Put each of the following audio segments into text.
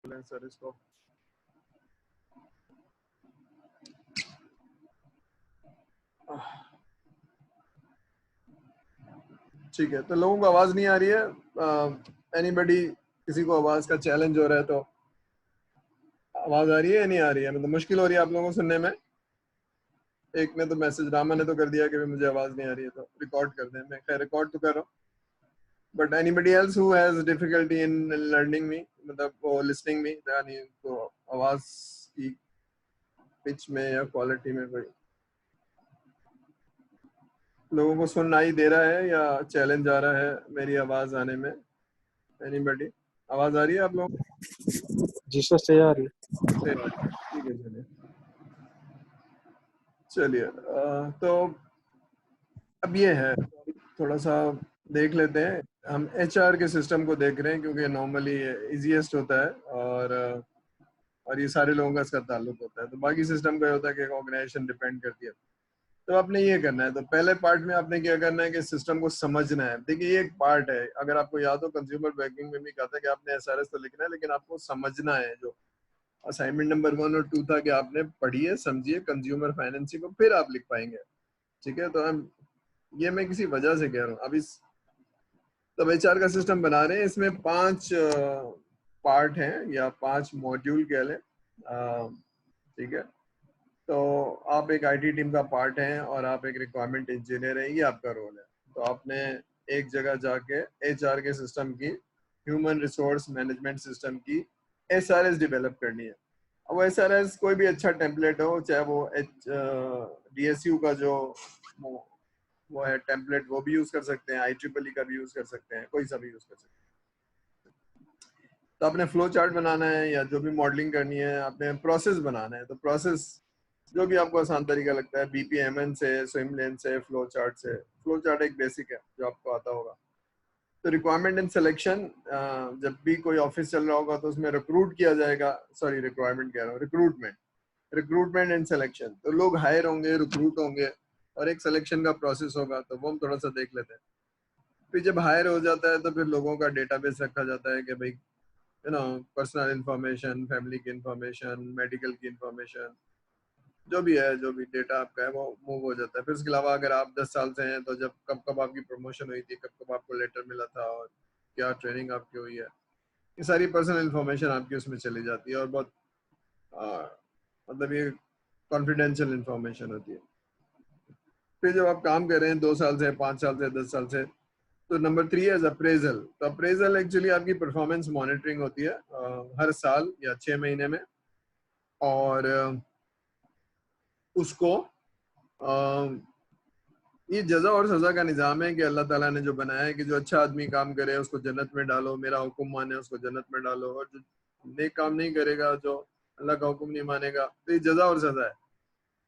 Sir इसको ठीक है। तो लोगों को आवाज नहीं आ रही है? एनीबडी, किसी को आवाज का चैलेंज हो रहा है तो आवाज आ रही है या नहीं आ रही है? मतलब मुश्किल हो रही है आप लोगों को सुनने में? एक ने तो मैसेज, रामा ने तो कर दिया कि मुझे आवाज नहीं आ रही है, तो रिकॉर्ड कर दें। मैं खैर रिकॉर्ड तो कर रहा हूँ, but anybody else who has difficulty in learning me, मतलब वो लिसनिंग मी, यानी तो आवाज की पिच में या क्वालिटी में कोई लोगों को सुनाई दे रहा है या चैलेंज आ रहा है मेरी आवाज आने में? एनीबडी, आवाज आ रही है आप लोगों को? जी सर, सही आ रही है। सही बात है, ठीक है। चलिए चलिए तो अब ये है, थोड़ा सा देख लेते हैं। हम एचआर के सिस्टम को देख रहे हैं क्योंकि नॉर्मली इजीएस्ट होता है और ये सारे लोगों का इसका ताल्लुक होता है। तो बाकी सिस्टम का होता है कि ऑर्गेनाइजेशन डिपेंड करती है। तो आपने ये करना है, तो पहले पार्ट में आपने क्या करना है कि सिस्टम को समझना है। देखिए ये एक पार्ट है, अगर आपको याद हो कंज्यूमर बैंकिंग में भी कहा था कि आपने एसआरएस तो लिखना है, लेकिन आपको समझना है। जो असाइनमेंट नंबर 1 और 2 था कि आपने पढ़िए समझिए कंज्यूमर फाइनेंसिंग को, फिर आप लिख पाएंगे। ठीक है, तो हम ये मैं किसी वजह से कह रहा हूँ। अब इस तब एचआर का सिस्टम बना रहे हैं, इसमें 5 पार्ट हैं या 5 मॉड्यूल कह लें। ठीक है, तो आप एक आईटी टीम का पार्ट हैं और आप एक रिक्वायरमेंट इंजीनियर हैं, ये आपका रोल है। तो आपने एक जगह जाके एचआर के सिस्टम की, ह्यूमन रिसोर्स मैनेजमेंट सिस्टम की एसआरएस डेवलप करनी है। अब वो एसआरएस कोई भी अच्छा टेम्पलेट हो, चाहे वो डीएसयू का जो वो है टेम्पलेट, वो भी यूज कर सकते हैं, IEEE का भी यूज कर सकते हैं, कोई सा भी यूज कर सकते हैं। तो आपने फ्लो चार्ट बनाना है या जो भी मॉडलिंग करनी है, आपने प्रोसेस बनाना है। तो प्रोसेस जो भी आपको आसान तरीका लगता है, BPMN से, स्विम लेन से, फ्लो चार्ट से। फ्लो चार्ट एक बेसिक है जो आपको आता होगा। तो रिक्वायरमेंट एंड सिलेक्शन, जब भी कोई ऑफिस चल रहा होगा तो उसमें रिक्रूट किया जाएगा, सॉरी रिक्वायरमेंट कह रहा हूँ, रिक्रूटमेंट एंड सिलेक्शन। तो लोग हायर होंगे, रिक्रूट होंगे और एक सिलेक्शन का प्रोसेस होगा, तो वो हम थोड़ा सा देख लेते हैं। फिर जब हायर हो जाता है तो फिर लोगों का डेटाबेस रखा जाता है कि भाई पर्सनल इंफॉर्मेशन, फैमिली की इंफॉर्मेशन, मेडिकल की इंफॉर्मेशन, जो भी है, जो भी डेटा आपका है वो मूव हो जाता है। फिर उसके अलावा अगर आप 10 साल से हैं तो जब कब कब आपकी प्रमोशन हुई थी, कब कब आपको लेटर मिला था और क्या ट्रेनिंग आपकी हुई है, ये सारी पर्सनल इंफॉर्मेशन आपकी उसमें चली जाती है और बहुत मतलब ये कॉन्फिडेंशियल इंफॉर्मेशन होती है। फिर जब आप काम कर रहे हैं 2 साल से, 5 साल से, 10 साल से, तो नंबर 3 है अप्रेजल। तो अप्रेजल एक्चुअली आपकी परफॉर्मेंस मॉनिटरिंग होती है हर साल या 6 महीने में। और उसको ये जजा और सजा का निजाम है कि अल्लाह ताला ने जो बनाया है कि जो अच्छा आदमी काम करे उसको जन्नत में डालो, मेरा हुक्म माने उसको जन्नत में डालो, और जो नेक काम नहीं करेगा, जो अल्लाह का हुक्म नहीं मानेगा, तो ये जजा और सजा है।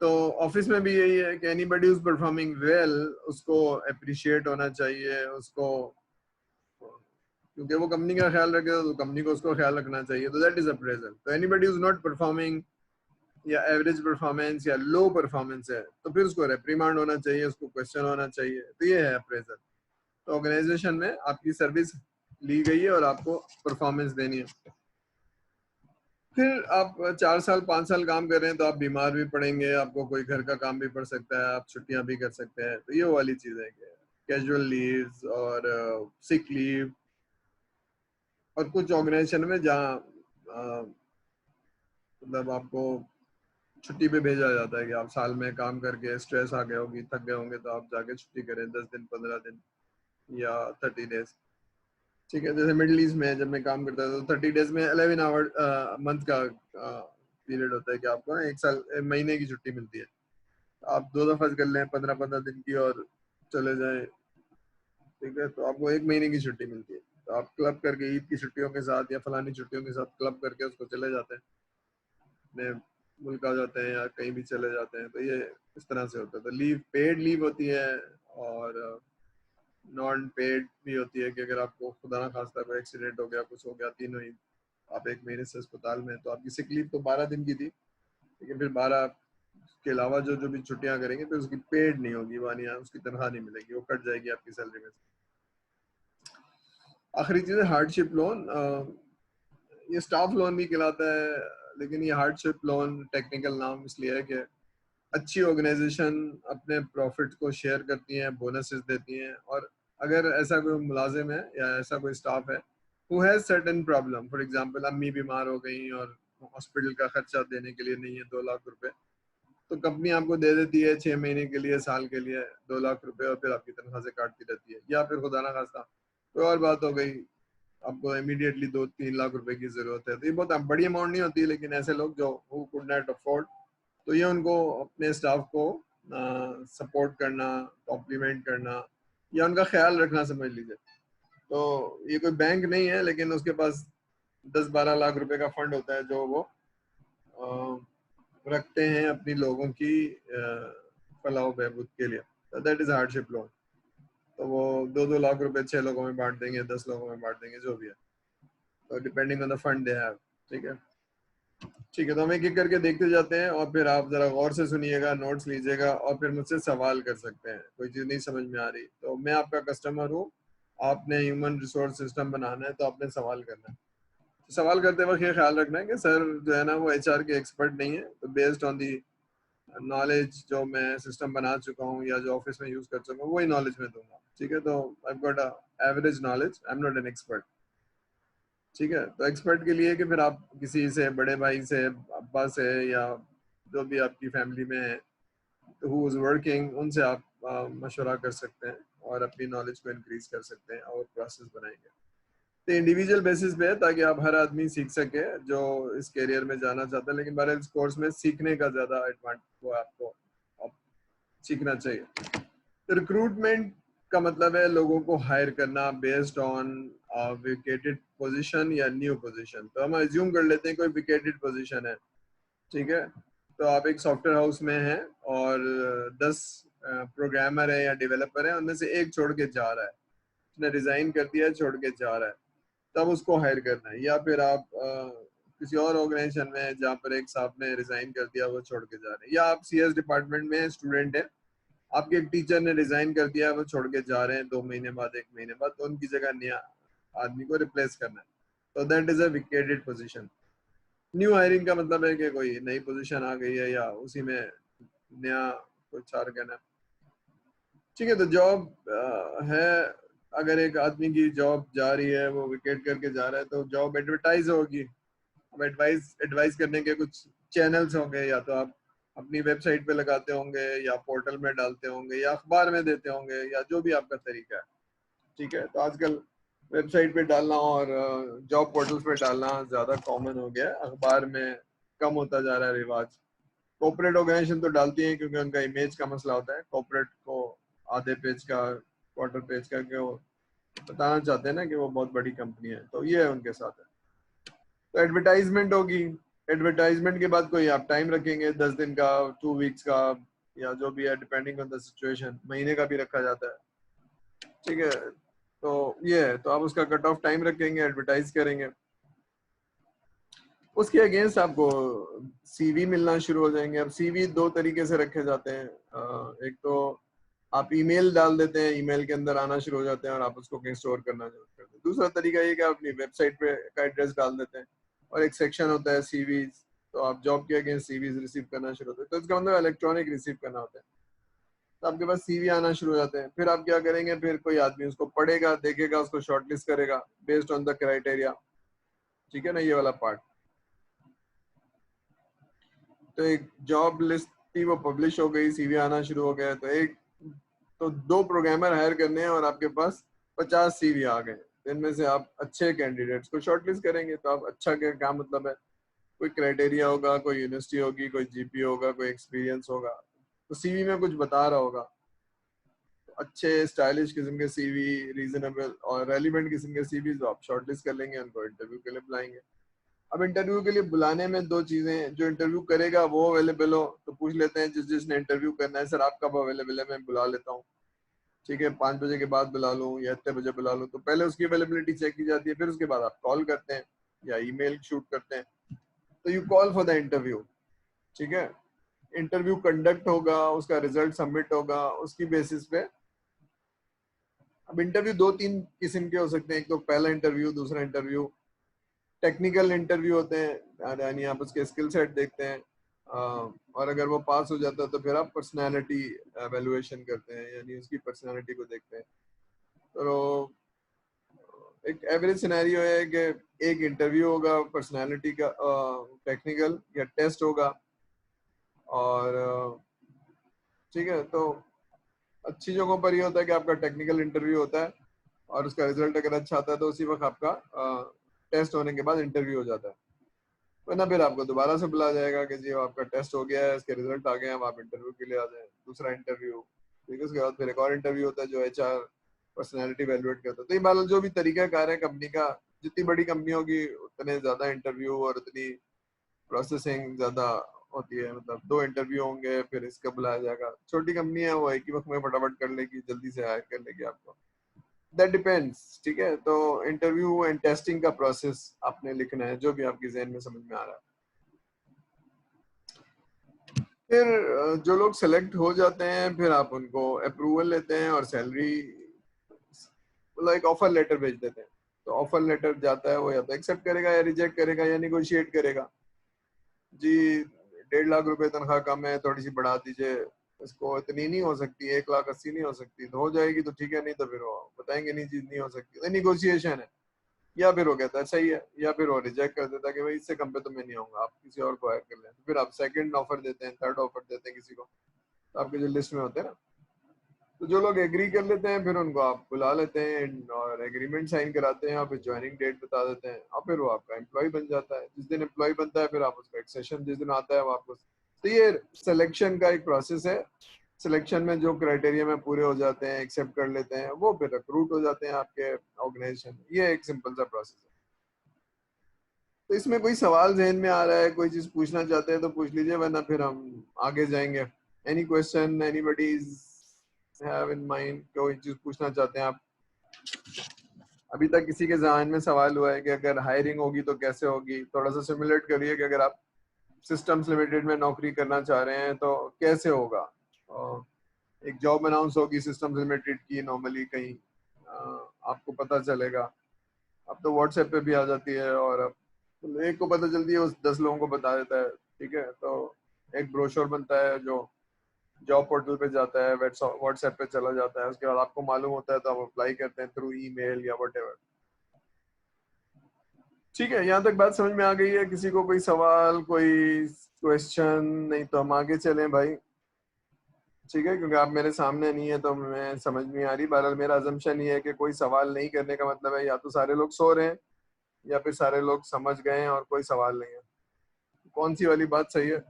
तो ऑफिस में भी यही है कि एनीबडी हुज परफॉर्मिंग वेल, उसको अप्रिशिएट होना चाहिए, उसको, क्योंकि वो कंपनी का ख्याल रखेगा तो कंपनी को उसको ख्याल रखना चाहिए। तो दैट इज अप्रेजल। तो एनीबडी हुज नॉट परफॉर्मिंग या एवरेज परफॉर्मेंस या लो परफॉर्मेंस है तो फिर उसको रेप्रीमांड होना चाहिए, उसको क्वेश्चन होना चाहिए। तो ये है अप्रेजल। तो ऑर्गेनाइजेशन में आपकी सर्विस ली गई है और आपको परफॉर्मेंस देनी है। फिर आप 4 साल 5 साल काम कर रहे हैं तो आप बीमार भी पड़ेंगे, आपको कोई घर का काम भी पड़ सकता है, आप छुट्टियां भी कर सकते हैं। तो ये वाली चीज है कि कैजुअल लीव्स और सिक लीव। और कुछ ऑर्गेनाइजेशन में जहाँ मतलब आपको छुट्टी पे भेजा जाता है कि आप साल में काम करके स्ट्रेस आ गए होगी, थक गए होंगे, तो आप जाके छुट्टी करें 10 दिन, 15 दिन या 30 डेज। ठीक है, जैसे मिडिल ईस्ट में जब मैं काम करता था तो 30 डेज में 11 आवर मंथ का पीरियड होता है कि आपको 1 साल, महीने की छुट्टी मिलती है। आप 2 दफा कर लें 15-15 दिन की और चले जाएं, ठीक है, तो आपको 1 महीने की छुट्टी मिलती है। तो आप क्लब करके ईद की छुट्टियों के साथ या फलानी छुट्टियों के साथ क्लब करके उसको चले जाते हैं, अपने मुल्क आ जाते हैं या कहीं भी चले जाते हैं। तो ये इस तरह से होता है। तो लीव, पेड लीव होती है और नॉन पेड भी होती है कि अगर आपको खुदा ना खास्ता कोई एक्सीडेंट हो गया, कुछ हो गया, तीनों ही, आप 1 महीने से अस्पताल में, तो आपकी सिक लीव तो 12 दिन की थी, लेकिन फिर 12 के अलावा जो जो भी छुट्टियां करेंगे तो उसकी पेड नहीं होगी, वानी उसकी तनख्वाह नहीं मिलेगी, वो कट जाएगी आपकी सैलरी में से। आखिरी चीज है हार्डशिप लोन। ये स्टाफ लोन भी कहलाता है, लेकिन ये हार्डशिप लोन टेक्निकल नाम इसलिए है कि अच्छी ऑर्गेनाइजेशन अपने प्रॉफिट को शेयर करती हैं, बोनसेस देती हैं, और अगर ऐसा कोई मुलाजिम है या ऐसा कोई स्टाफ है who has certain problem, for example अम्मी बीमार हो गई और हॉस्पिटल का खर्चा देने के लिए नहीं है 2 लाख रुपए, तो कंपनी आपको दे देती है 6 महीने के लिए, साल के लिए 2 लाख रुपए, और फिर आपकी तनख्वाह से काटती रहती है। या फिर खुदा ना खास्ता कोई और बात हो गई, आपको इमीडिएटली 2-3 लाख रुपए की जरूरत है, तो ये बहुत बड़ी अमाउंट नहीं होती, लेकिन ऐसे लोग जो हु कुड नॉट अफोर्ड, तो ये उनको अपने स्टाफ को सपोर्ट करना, कॉम्प्लीमेंट करना या उनका ख्याल रखना समझ लीजिए। तो ये कोई बैंक नहीं है, लेकिन उसके पास 10-12 लाख रुपए का फंड होता है जो वो रखते हैं अपनी लोगों की फलाह बहबूद के लिए। तो दैट इज हार्डशिप लोन। तो वो 2-2 लाख रुपए 6 लोगों में बांट देंगे, 10 लोगों में बांट देंगे, जो भी है, तो depending on the fund they have. ठीक है, ठीक है, तो हम एक एक करके देखते जाते हैं, और फिर आप जरा गौर से सुनिएगा, नोट्स लीजिएगा, और फिर मुझसे सवाल कर सकते हैं। कोई चीज़ नहीं समझ में आ रही तो मैं आपका कस्टमर हूँ, आपने ह्यूमन रिसोर्स सिस्टम बनाना है, तो आपने सवाल करना है। तो सवाल करते वक्त ये ख्याल रखना है कि सर जो है ना वो एचआर के एक्सपर्ट नहीं है, तो बेस्ड ऑन दी नॉलेज जो मैं सिस्टम बना चुका हूँ या जो ऑफिस में यूज कर चुका हूँ वही नॉलेज मैं दूंगा। ठीक है, तो I got average knowledge, I am not an expert. ठीक है, तो एक्सपर्ट के लिए कि फिर आप किसी से, बड़े भाई से, अब्बा से, या जो भी आपकी फैमिली में है तो हु इज वर्किंग, उनसे आप मशवरा कर सकते हैं और अपनी नॉलेज को इंक्रीज कर सकते हैं और प्रोसेस बनाएंगे। तो इंडिविजुअल बेसिस पे है, ताकि आप हर आदमी सीख सके जो इस करियर में जाना चाहता है, लेकिन बहरहाल इस कोर्स में सीखने का ज्यादा एडवांटेज वो आपको आप सीखना चाहिए। तो रिक्रूटमेंट का मतलब है लोगों को हायर करना बेस्ड ऑन विकेटेड पोजीशन या न्यू पोजीशन। तो हम एज्यूम कर लेते हैं कोई विकेटेड पोजीशन है, ठीक है, तो आप एक सॉफ्टवेयर हाउस में हैं और 10 प्रोग्रामर है या डेवलपर है, उनमें से एक छोड़ के जा रहा है, उसने रिजाइन कर दिया है, छोड़ के जा रहा है, तब उसको हायर करना है। या फिर आप किसी और ऑर्गेनाइजेशन में हैं जहाँ पर एक साहब ने रिजाइन कर दिया, वो छोड़ के जा रहे हैं, या आप सीएस डिपार्टमेंट में स्टूडेंट है, आपके एक टीचर ने रिजाइन कर दिया, वो छोड़ के जा रहे हैं 2 महीने बाद, 1 महीने बाद, तो उनकी जगह नया आदमी को रिप्लेस करना है, तो that is a vacated position. New hiring का मतलब है कि कोई नई पोजीशन आ गई है या उसी में नया कुछ आ गया। ठीक है, तो जॉब है, अगर एक आदमी की जॉब जा रही है, वो विकेट करके जा रहा है, तो जॉब एडवर्टाइज होगी। अब एडवाइस करने के कुछ चैनल्स होंगे, या तो आप अपनी वेबसाइट पे लगाते होंगे, या पोर्टल में डालते होंगे, या अखबार में देते होंगे, या जो भी आपका तरीका है। ठीक है, तो आजकल वेबसाइट पे डालना और जॉब पोर्टल्स पे डालना ज्यादा कॉमन हो गया है, अखबार में कम होता जा रहा है रिवाज। कॉर्पोरेट ऑर्गेनाइजेशन तो डालती हैं क्योंकि उनका इमेज का मसला होता है, कॉर्पोरेट को आधे पेज का, क्वार्टर पेज का, कि वो बताना चाहते हैं ना कि वो बहुत बड़ी कंपनी है, तो ये है उनके साथ है। तो एडवर्टाइजमेंट होगी, एडवर्टाइजमेंट के बाद कोई आप टाइम रखेंगे 10 दिन का, 2 वीक्स का, या जो भी है, डिपेंडिंग ऑन द सिचुएशन, महीने का भी रखा जाता है। ठीक है, तो ये है, तो आप उसका कट ऑफ टाइम रखेंगे, एडवर्टाइज करेंगे, उसके अगेंस्ट आपको सीवी मिलना शुरू हो जाएंगे। अब सीवी 2 तरीके से रखे जाते हैं, एक तो आप ईमेल डाल देते हैं, ईमेल के अंदर आना शुरू हो जाते हैं और आप उसको कहीं स्टोर करना शुरू करते हैं। दूसरा तरीका ये कि आप अपनी वेबसाइट पे का एड्रेस डाल देते हैं और एक सेक्शन होता है सीवीज, तो आप जॉब के अगेंस्ट सीवीज रिसीव करना शुरू होते हैं, तो इसका मतलब इलेक्ट्रॉनिक रिसीव करना होता है, तो आपके पास सीवी आना शुरू हो जाते हैं। फिर आप क्या करेंगे, फिर कोई आदमी उसको पढ़ेगा, देखेगा, उसको शॉर्टलिस्ट करेगा बेस्ड ऑन द क्राइटेरिया। ठीक है ना, ये वाला पार्ट। तो एक जॉब लिस्ट थी, वो पब्लिश हो गई, सीवी आना शुरू हो गया, तो 2 प्रोग्रामर हायर करने हैं और आपके पास 50 सीवी आ गए, इनमें से आप अच्छे कैंडिडेट्स को शॉर्टलिस्ट करेंगे। तो आप अच्छा क्या मतलब है, कोई क्राइटेरिया होगा, कोई यूनिवर्सिटी होगी, कोई जीपी होगा, कोई एक्सपीरियंस होगा, तो सीवी में कुछ बता रहा होगा। तो अच्छे स्टाइलिश किस्म के सीवी, रीजनेबल और रेलिवेंट किस्म के सीवी जो आप शॉर्टलिस्ट कर लेंगे, उनको इंटरव्यू के लिए बुलाएंगे। अब इंटरव्यू के लिए बुलाने में 2 चीजें, जो इंटरव्यू करेगा वो अवेलेबल हो, तो पूछ लेते हैं जिसने इंटरव्यू करना है, सर आप कब अवेलेबल है, मैं बुला लेता हूँ। ठीक है, 5 बजे के बाद बुला लूँ या इतने बजे बुला लूँ, तो पहले उसकी अवेलेबिलिटी चेक की जाती है, फिर उसके बाद आप कॉल करते हैं या ईमेल शूट करते हैं, तो you call for the interview. ठीक है, इंटरव्यू कंडक्ट होगा, उसका रिजल्ट सबमिट होगा, उसकी बेसिस पे अब इंटरव्यू 2-3 किस्म के हो सकते हैं, एक तो पहला इंटरव्यू, दूसरा इंटरव्यू टेक्निकल इंटरव्यू होते हैं, यानी आप उसके स्किल सेट देखते हैं, और अगर वो पास हो जाता है तो फिर आप पर्सनालिटी एवेलुएशन करते हैं, यानी उसकी पर्सनालिटी को देखते हैं। तो एक एवरेज सिनेरियो है कि एक इंटरव्यू होगा पर्सनालिटी का, टेक्निकल या टेस्ट होगा, और ठीक है। तो अच्छी जगहों पर ये होता है कि आपका टेक्निकल इंटरव्यू होता है और उसका रिजल्ट अगर अच्छा आता है तो उसी वक्त आपका टेस्ट होने के बाद इंटरव्यू हो जाता है, वरना फिर आपको दोबारा से बुलाया जाएगा कि जी आपका टेस्ट हो गया है, इसके रिजल्ट आ गए हैं, अब आप इंटरव्यू के लिए आ जाएं, दूसरा इंटरव्यू। ठीक है, उसके बाद फिर एक और इंटरव्यू होता है जो HR पर्सनैलिटी वैल्यूएट करता है। तो ये मान लो जो भी तरीका कार है कंपनी का, जितनी बड़ी कंपनी होगी उतने ज्यादा इंटरव्यू और उतनी प्रोसेसिंग ज्यादा होती है, मतलब 2 इंटरव्यू होंगे फिर इसका बुलाया जाएगा। छोटी कंपनी है वो एक ही वक्त में फटाफट कर लेगी, जल्दी से हायर कर लेगी आपको। That depends. ठीक है, तो इंटरव्यू एंड टेस्टिंग का प्रोसेस आपने लिखना है जो भी आपकी जहन में समझ में आ रहा है। फिर जो लोग सेलेक्ट हो जाते हैं फिर आप उनको अप्रूवल लेते हैं और सैलरी मतलब एक ऑफर लेटर भेज देते हैं। तो ऑफर लेटर जाता है, वो या तो एक्सेप्ट करेगा या रिजेक्ट करेगा या निगोशिएट करेगा। जी 1.5 लाख रुपए तनख्वाह कम है, थोड़ी सी बढ़ा दीजिए, इसको इतनी नहीं हो सकती, 1,80,000 नहीं हो सकती, तो हो जाएगी तो ठीक है, नहीं तो फिर वो बताएंगे नहीं चीज नहीं हो सकती, तो निगोशिएशन है। या फिर वो कहता है सही है, या फिर वो रिजेक्ट कर देता है कि भाई इससे कम पे तो मैं नहीं आऊंगा, आप किसी और को हायर कर लें। तो फिर आप सेकंड ऑफर देते हैं, थर्ड ऑफर देते हैं किसी को, तो आपके जो लिस्ट में होते हैं ना, तो जो लोग एग्री कर लेते हैं फिर उनको आप बुला लेते हैं और एग्रीमेंट साइन कराते हैं, और फिर ज्वाइनिंग डेट बता देते हैं, और फिर वो आपका एम्प्लॉय बन जाता है। जिस दिन एम्प्लॉय बनता है फिर आप उसका एक सेशन जिस दिन आता है वो आपको। तो ये सिलेक्शन का एक प्रोसेस है। सिलेक्शन में जो क्राइटेरिया में पूरे हो जाते हैं, एक्सेप्ट कर लेते हैं, वो फिर रिक्रूट हो जाते हैं आपके ऑर्गेनाइजेशन। ये एक सिंपल सा प्रोसेस है। तो इसमें कोई सवाल जहन में आ रहा है, कोई चीज पूछना चाहते हैं तो पूछ लीजिए, वरना फिर हम आगे जाएंगे। Any question anybody have in mind, कोई चीज पूछना चाहते हैं आप? अभी तक किसी के जहन में सवाल हुआ है कि अगर हायरिंग होगी तो कैसे होगी? थोड़ा सा सिमुलेट करिए कि अगर आप सिस्टम्स लिमिटेड में नौकरी करना चाह रहे हैं तो कैसे होगा। और एक जॉब अनाउंस होगी सिस्टम्स लिमिटेड की, नॉर्मली कहीं आपको पता चलेगा। अब तो व्हाट्सएप पे भी आ जाती है, और अब एक को पता चलती है उस 10 लोगों को बता देता है। ठीक है, तो एक ब्रोशर बनता है जो जॉब पोर्टल पे जाता है, व्हाट्सएप पे चला जाता है, उसके बाद आपको मालूम होता है तो आप अप्लाई करते हैं थ्रू ईमेल या व्हाटएवर। ठीक है, यहाँ तक बात समझ में आ गई है? किसी को कोई सवाल, कोई क्वेश्चन? नहीं तो हम आगे चलें भाई। ठीक है, क्योंकि आप मेरे सामने नहीं है तो मैं समझ नहीं आ रही। बहरहाल मेरा अजम्पशन ये है कि कोई सवाल नहीं करने का मतलब है या तो सारे लोग सो रहे हैं या फिर सारे लोग समझ गए हैं और कोई सवाल नहीं है। कौन सी वाली बात सही है?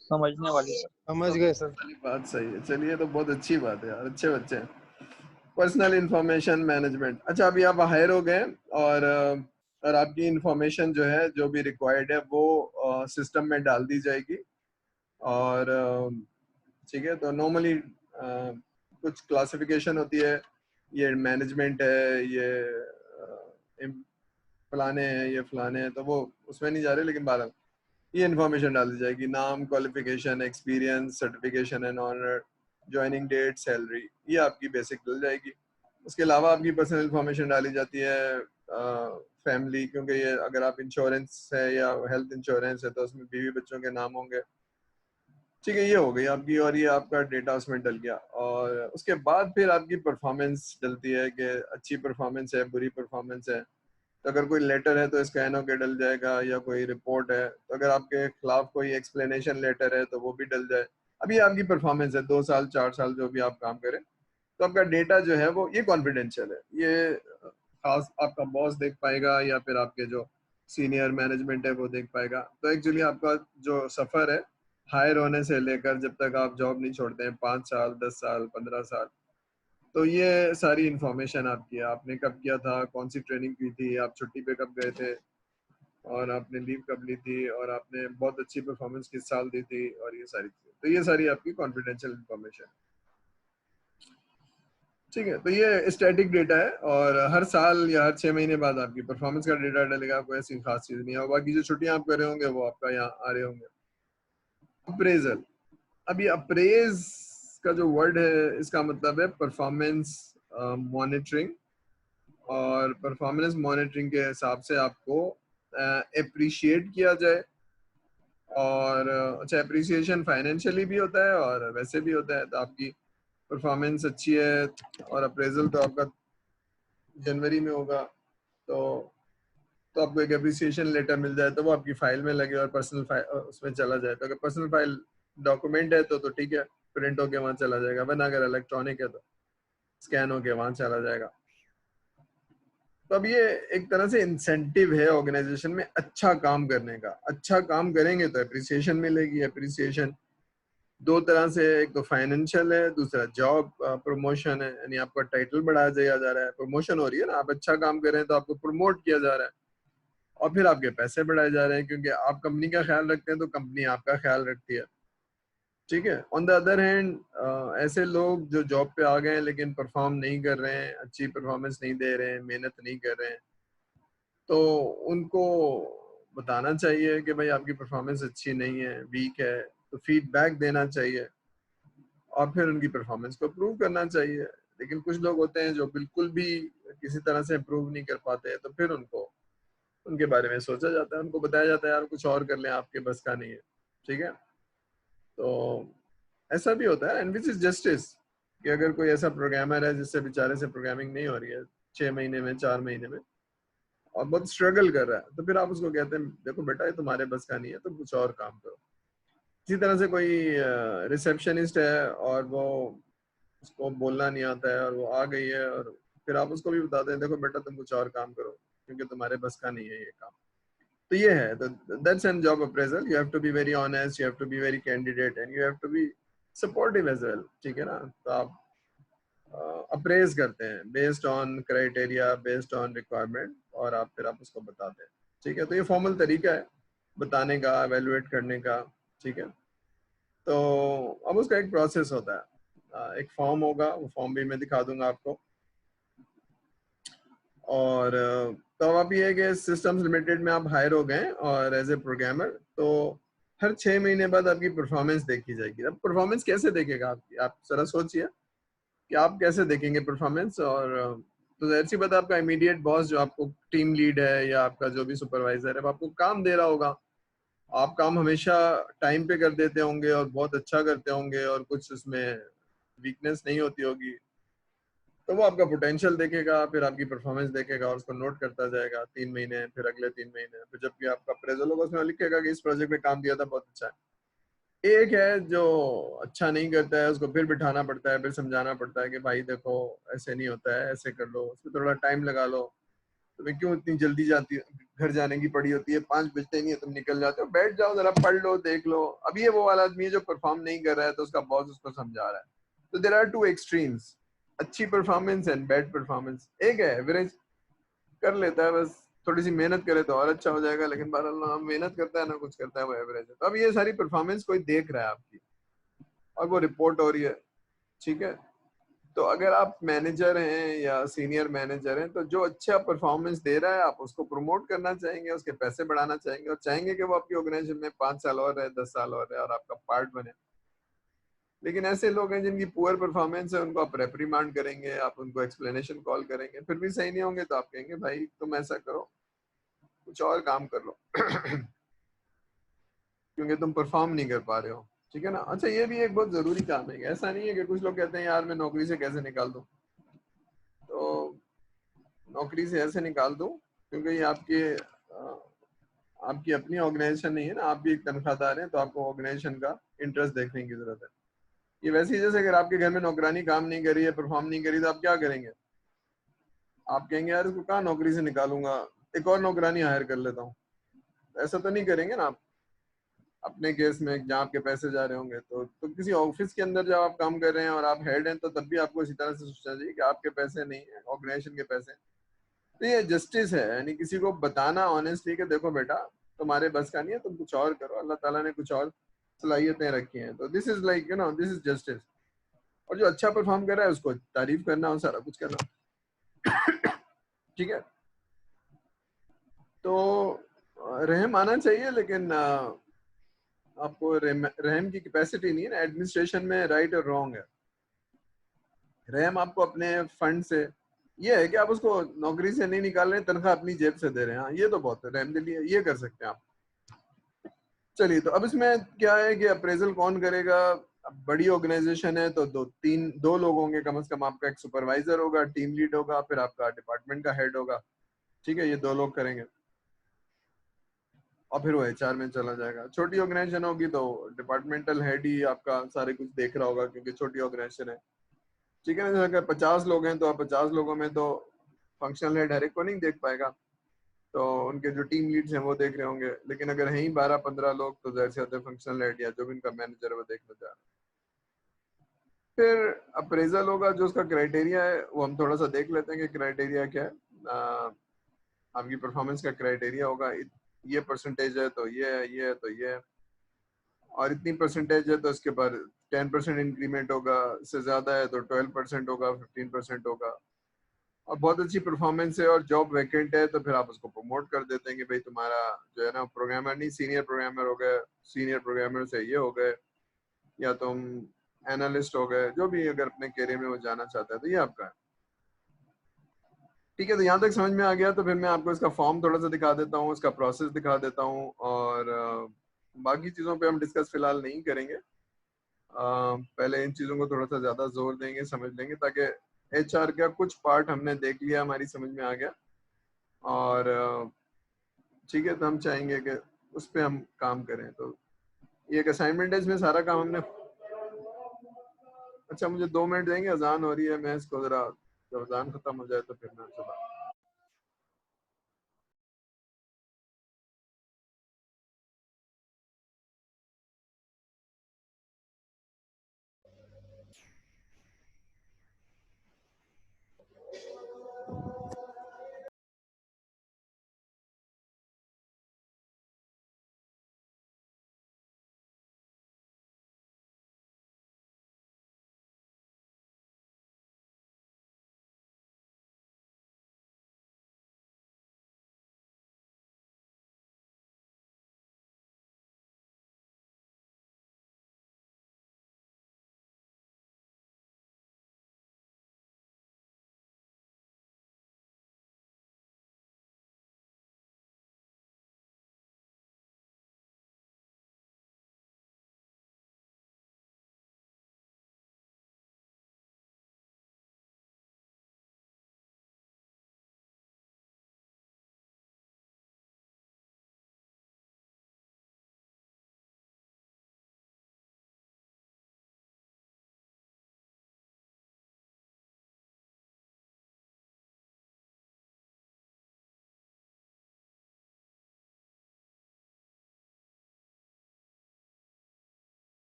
समझने वाली सर। समझ गए सर। वाली बात सही है। चलिए, तो बहुत अच्छी बात है यार, अच्छे बच्चे हैं। Personal information management. अच्छा, अभी आप हायर हो गए और आपकी इंफॉर्मेशन जो है, जो भी रिक्वायर्ड है वो सिस्टम में डाल दी जाएगी। और ठीक है, तो नॉर्मली कुछ क्लासिफिकेशन होती है, ये मैनेजमेंट है, ये फलाने हैं, ये फलाने हैं, तो वो उसमें नहीं जा रहे, लेकिन बहरहाल ये इन्फॉर्मेशन डाल दी जाएगी। नाम, qualification, experience, certification and honour, joining date, salary, ये आपकी बेसिक डल जाएगी। उसके अलावा आपकी पर्सनल इन्फॉर्मेशन डाली जाती है, फैमिली, क्योंकि ये अगर आप इंश्योरेंस है या हेल्थ इंश्योरेंस है तो उसमें बीवी बच्चों के नाम होंगे। ठीक है, ये हो गई आपकी, और ये आपका डेटा उसमें डल गया। और उसके बाद फिर आपकी परफॉर्मेंस डलती है कि अच्छी परफॉर्मेंस है, बुरी परफॉर्मेंस है। तो अगर कोई लेटर है तो इसका एनओ के डल जाएगा, या कोई रिपोर्ट है तो अगर आपके खिलाफ कोई एक्सप्लेनेशन लेटर है तो वो भी डल जाए। अभी आपकी परफॉर्मेंस है 2 साल 4 साल जो भी आप काम करें, तो आपका डेटा जो है वो ये कॉन्फिडेंशियल है। ये खास आपका बॉस देख पाएगा या फिर आपके जो सीनियर मैनेजमेंट है वो देख पाएगा। तो एक्चुअली आपका जो सफर है हायर होने से लेकर जब तक आप जॉब नहीं छोड़ते हैं, 5 साल, 10 साल, 15 साल, तो ये सारी इंफॉर्मेशन आपकी है। आपने कब किया था, कौन सी ट्रेनिंग की थी, आप छुट्टी पे कब गए थे, और आपने लीव कब ली थी, और आपने बहुत अच्छी परफॉर्मेंस किस साल दी थी, और ये सारी चीजें। तो ये सारी आपकी कॉन्फिडेंशियल इंफॉर्मेशन। ठीक है, तो ये स्टैटिक डेटा है, और हर साल या हर 6 महीने बाद आपकी परफॉर्मेंस का डेटा डलेगा। कोई ऐसी खास चीज नहीं है, और बाकी जो छुट्टियां आप कर रहे होंगे वो आपका यहाँ आ रहे होंगे। अप्रेजल। अब ये अप्रेज का जो वर्ड है इसका मतलब है परफॉर्मेंस मॉनिटरिंग और परफॉर्मेंस मॉनिटरिंग के हिसाब से आपको अप्रिशिएट किया जाए। और अच्छा, अप्रिसिएशन फाइनेंशियली भी होता है और वैसे भी होता है। तो आपकी परफॉर्मेंस अच्छी है और अप्रेजल तो आपका जनवरी में होगा, तो आपको एक अप्रिसिएशन लेटर मिल जाए तो वो आपकी फाइल में लगे और पर्सनल फाइल उसमें चला जाए। तो अगर पर्सनल फाइल डॉक्यूमेंट है तो ठीक है, प्रिंट होके वहाँ चला जाएगा, वरना अगर इलेक्ट्रॉनिक है तो स्कैन होके वहाँ चला जाएगा। तो अब ये एक तरह से इंसेंटिव है ऑर्गेनाइजेशन में अच्छा काम करने का। अच्छा काम करेंगे तो अप्रिसिएशन मिलेगी। अप्रिसिएशन दो तरह से, एक तो फाइनेंशियल है, दूसरा जॉब प्रमोशन है, यानी आपका टाइटल बढ़ाया दिया जा रहा है, प्रमोशन हो रही है ना। आप अच्छा काम कर रहे हैं तो आपको प्रमोट किया जा रहा है और फिर आपके पैसे बढ़ाए जा रहे हैं, क्योंकि आप कंपनी का ख्याल रखते हैं तो कंपनी आपका ख्याल रखती है। ठीक है। ऑन द अदर हैंड ऐसे लोग जो जॉब पे आ गए हैं लेकिन परफॉर्म नहीं कर रहे हैं, अच्छी परफॉर्मेंस नहीं दे रहे हैं, मेहनत नहीं कर रहे हैं, तो उनको बताना चाहिए कि भाई आपकी परफॉर्मेंस अच्छी नहीं है, वीक है, तो फीडबैक देना चाहिए और फिर उनकी परफॉर्मेंस को अप्रूव करना चाहिए। लेकिन कुछ लोग होते हैं जो बिल्कुल भी किसी तरह से अप्रूव नहीं कर पाते, तो फिर उनको उनके बारे में सोचा जाता है, उनको बताया जाता है यार कुछ और कर लें, आपके बस का नहीं है। ठीक है। तो ऐसा भी होता है, एंड विच इज जस्टिस, कि अगर कोई ऐसा प्रोग्रामर है जिससे बेचारे से प्रोग्रामिंग नहीं हो रही है 6 महीने में, 4 महीने में, और बहुत स्ट्रगल कर रहा है, तो फिर आप उसको कहते हैं देखो बेटा ये तुम्हारे बस का नहीं है, तुम कुछ और काम करो। इसी तरह से कोई रिसेप्शनिस्ट है और वो उसको बोलना नहीं आता है और वो आ गई है, और फिर आप उसको भी बताते हैं देखो बेटा तुम कुछ और काम करो क्योंकि तुम्हारे बस का नहीं है ये काम। तो ये है, तो that's an job appraisal. You have to be very honest, you have to be very candidate and you have to be supportive as well. ठीक है ना। तो आप अप्रेज करते हैं based on criteria, based on requirement, और आप फिर आप उसको बताते हैं। ठीक है। तो ये फॉर्मल तरीका है बताने का, एवेलुएट करने का। ठीक है। तो अब उसका एक प्रोसेस होता है, एक फॉर्म होगा, वो फॉर्म भी मैं दिखा दूंगा आपको। और तो अब आप ये है कि सिस्टम्स लिमिटेड में आप हायर हो गए और एज ए प्रोग्रामर, तो हर 6 महीने बाद आपकी परफॉर्मेंस देखी जाएगी। अब परफॉर्मेंस कैसे देखेगा आपकी, आप जरा सोचिए कि आप कैसे देखेंगे परफॉर्मेंस। और तो जाहिर सी बात है, आपका इमीडिएट बॉस जो आपको टीम लीड है या आपका जो भी सुपरवाइजर है, वो आपको काम दे रहा होगा। आप काम हमेशा टाइम पे कर देते होंगे और बहुत अच्छा करते होंगे और कुछ उसमें वीकनेस नहीं होती होगी, तो वो आपका पोटेंशियल देखेगा, फिर आपकी परफॉर्मेंस देखेगा और उसको नोट करता जाएगा 3 महीने, फिर अगले 3 महीने, फिर जबकि आपका अप्रेजल होगा उसमें लिखेगा कि इस प्रोजेक्ट में काम दिया था, बहुत अच्छा है। एक है जो अच्छा नहीं करता है, उसको फिर बिठाना पड़ता है, फिर समझाना पड़ता है कि भाई देखो ऐसे नहीं होता है, ऐसे कर लो, उसमें थोड़ा टाइम लगा लो, तुम्हें क्यों इतनी जल्दी जाती घर जाने की पड़ी होती है, 5 बजते नहीं है तुम निकल जाते हो, बैठ जाओ जरा पढ़ लो देख लो। अब ये वो वाला आदमी है जो परफॉर्म नहीं कर रहा है तो उसका बॉस उसको समझा रहा है। तो देयर आर टू एक्सट्रीम्स, अच्छी परफॉर्मेंस एंड बैड परफॉर्मेंस। एक है एवरेज, कर लेता है, बस थोड़ी सी मेहनत करे तो और अच्छा हो जाएगा, लेकिन बहरहाल ना मेहनत करता है ना कुछ करता है, वो एवरेज है। तो अब ये सारी परफॉर्मेंस कोई देख रहा है आपकी और वो रिपोर्ट हो रही है। ठीक है। तो अगर आप मैनेजर हैं या सीनियर मैनेजर हैं, तो जो अच्छा परफॉर्मेंस दे रहा है आप उसको प्रमोट करना चाहेंगे, उसके पैसे बढ़ाना चाहेंगे और चाहेंगे कि वो आपकी ऑर्गेनाइजेशन में 5 साल और रहे, 10 साल और रहे और आपका पार्ट बने। लेकिन ऐसे लोग हैं जिनकी पुअर परफॉर्मेंस है, उनको आप रेप्रीमांड करेंगे, आप उनको एक्सप्लेनेशन कॉल करेंगे, फिर भी सही नहीं होंगे तो आप कहेंगे भाई तुम ऐसा करो, कुछ और काम कर लो क्योंकि तुम परफॉर्म नहीं कर पा रहे हो। ठीक है ना। अच्छा, ये भी एक बहुत जरूरी काम है। ऐसा नहीं है कि कुछ लोग कहते हैं यार मैं नौकरी से कैसे निकाल दूं, तो नौकरी से ऐसे निकाल दूं क्योंकि ये आपकी अपनी ऑर्गेनाइजेशन नहीं है ना, आप भी एक तनख्वाहदार हैं, तो आपको ऑर्गेनाइजेशन का इंटरेस्ट देखने की जरूरत है। ये वैसे ही जैसे अगर आपके घर में नौकरानी काम नहीं करी है, परफॉर्म नहीं करी, तो आप क्या करेंगे? आप कहेंगे यार इसको कहाँ नौकरी से निकालूंगा, एक और नौकरानी हायर कर लेता हूँ। ऐसा तो नहीं करेंगे ना आप अपने केस में जहाँ आपके पैसे जा रहे होंगे। तो किसी ऑफिस के अंदर जब आप काम कर रहे हैं और आप हेड हैं, तो तब भी आपको इसी तरह से सोचना चाहिए कि आपके पैसे नहीं है, ऑर्गेनाइजेशन के पैसे हैं। तो ये जस्टिस है, यानी किसी को बताना ऑनेस्टली कि देखो बेटा तुम्हारे बस का नहीं है, तुम कुछ और करो, अल्लाह ताला ने कुछ और सलाहियतें रखी हैं। तो this is like this is justice. और जो अच्छा परफॉर्म कर रहा है उसको तारीफ करना और सारा कुछ करना। ठीक है। तो रहम आना चाहिए, लेकिन आपको रहम की कैपेसिटी नहीं है ना। एडमिनिस्ट्रेशन में राइट और रॉन्ग है। रहम आपको अपने फंड से ये है कि आप उसको नौकरी से नहीं निकाल रहे, तनख्वाह अपनी जेब से दे रहे हैं। हाँ, ये तो बहुत रहमदिली है, ये कर सकते हैं आप। चलिए, तो अब इसमें क्या है कि अप्रेजल कौन करेगा? अब बड़ी ऑर्गेनाइजेशन है तो दो लोग होंगे कम से कम। आपका एक सुपरवाइजर होगा, टीम लीड होगा, फिर आपका डिपार्टमेंट का हेड होगा। ठीक है, ये 2 लोग करेंगे और फिर वो एचआर में चला जाएगा। छोटी ऑर्गेनाइजेशन होगी तो डिपार्टमेंटल हेड ही आपका सारे कुछ देख रहा होगा, क्योंकि छोटी ऑर्गेनाइजेशन है। ठीक है ना, अगर 50 लोग हैं तो आप 50 लोगों में तो फंक्शनल हेड हर एक को नहीं देख पाएगा, तो उनके जो टीम लीड्स हैं वो देख रहे होंगे। लेकिन अगर हैं ही 12-15 लोग तो जाहिर सी बात है फंक्शनल हेड या जो भी उनका मैनेजर है वो देखना चाह रहा है। फिर अप्रेजल होगा, जो उसका क्राइटेरिया है वो हम थोड़ा सा देख लेते हैं कि क्राइटेरिया क्या है। आपकी परफॉर्मेंस का क्राइटेरिया होगा, ये परसेंटेज है तो ये है, ये है तो ये है, और इतनी परसेंटेज है तो इसके बाद 10% इंक्रीमेंट होगा, इससे ज्यादा है तो 12% होगा, 15% होगा। और बहुत अच्छी परफॉर्मेंस है और जॉब वैकेंट है तो फिर आप उसको प्रमोट कर देते हैं कि भाई तुम्हारा जो है ना प्रोग्रामर नहीं, सीनियर प्रोग्रामर हो गए, सीनियर प्रोग्रामर से ये हो गए, या तुम एनालिस्ट हो गए, जो भी अगर अपने कैरियर में वो जाना चाहता है तो ये आपका है। ठीक है, तो यहाँ तक समझ में आ गया। तो फिर मैं आपको इसका फॉर्म थोड़ा सा दिखा देता हूँ, इसका प्रोसेस दिखा देता हूँ, और बाकी चीज़ों पे हम डिस्कस फिलहाल नहीं करेंगे। पहले इन चीज़ों को थोड़ा सा ज़्यादा जोर देंगे, समझ लेंगे, ताकि एचआर का कुछ पार्ट हमने देख लिया, हमारी समझ में आ गया। और ठीक है, तो हम चाहेंगे कि उस पर हम काम करें। तो ये एक असाइनमेंट है, इसमें सारा काम हमने। अच्छा, मुझे 2 मिनट देंगे, अजान हो रही है, मैं इसको ज़रा जब अजान खत्म हो जाए तो फिर मैं चला।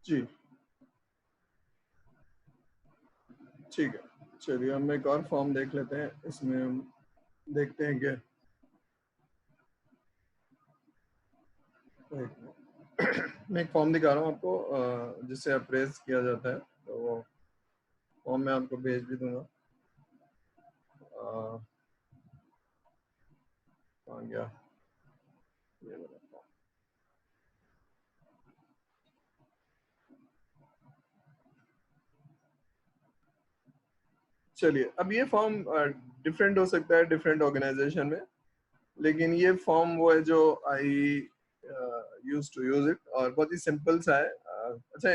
जी, ठीक है। चलिए, हम एक और फॉर्म देख लेते हैं। इसमें हम देखते हैं कि मैं एक फॉर्म दिखा रहा हूँ आपको, जिससे अप्रेज किया जाता है, तो वो फॉर्म मैं आपको भेज भी दूंगा। कहाँ गया ये वाला फॉर्म? चलिए, अब ये फॉर्म डिफरेंट हो सकता है डिफरेंट ऑर्गेनाइजेशन में, लेकिन ये फॉर्म वो है जो आई यूज टू यूज इट, और बहुत ही सिंपल सा है। अच्छा,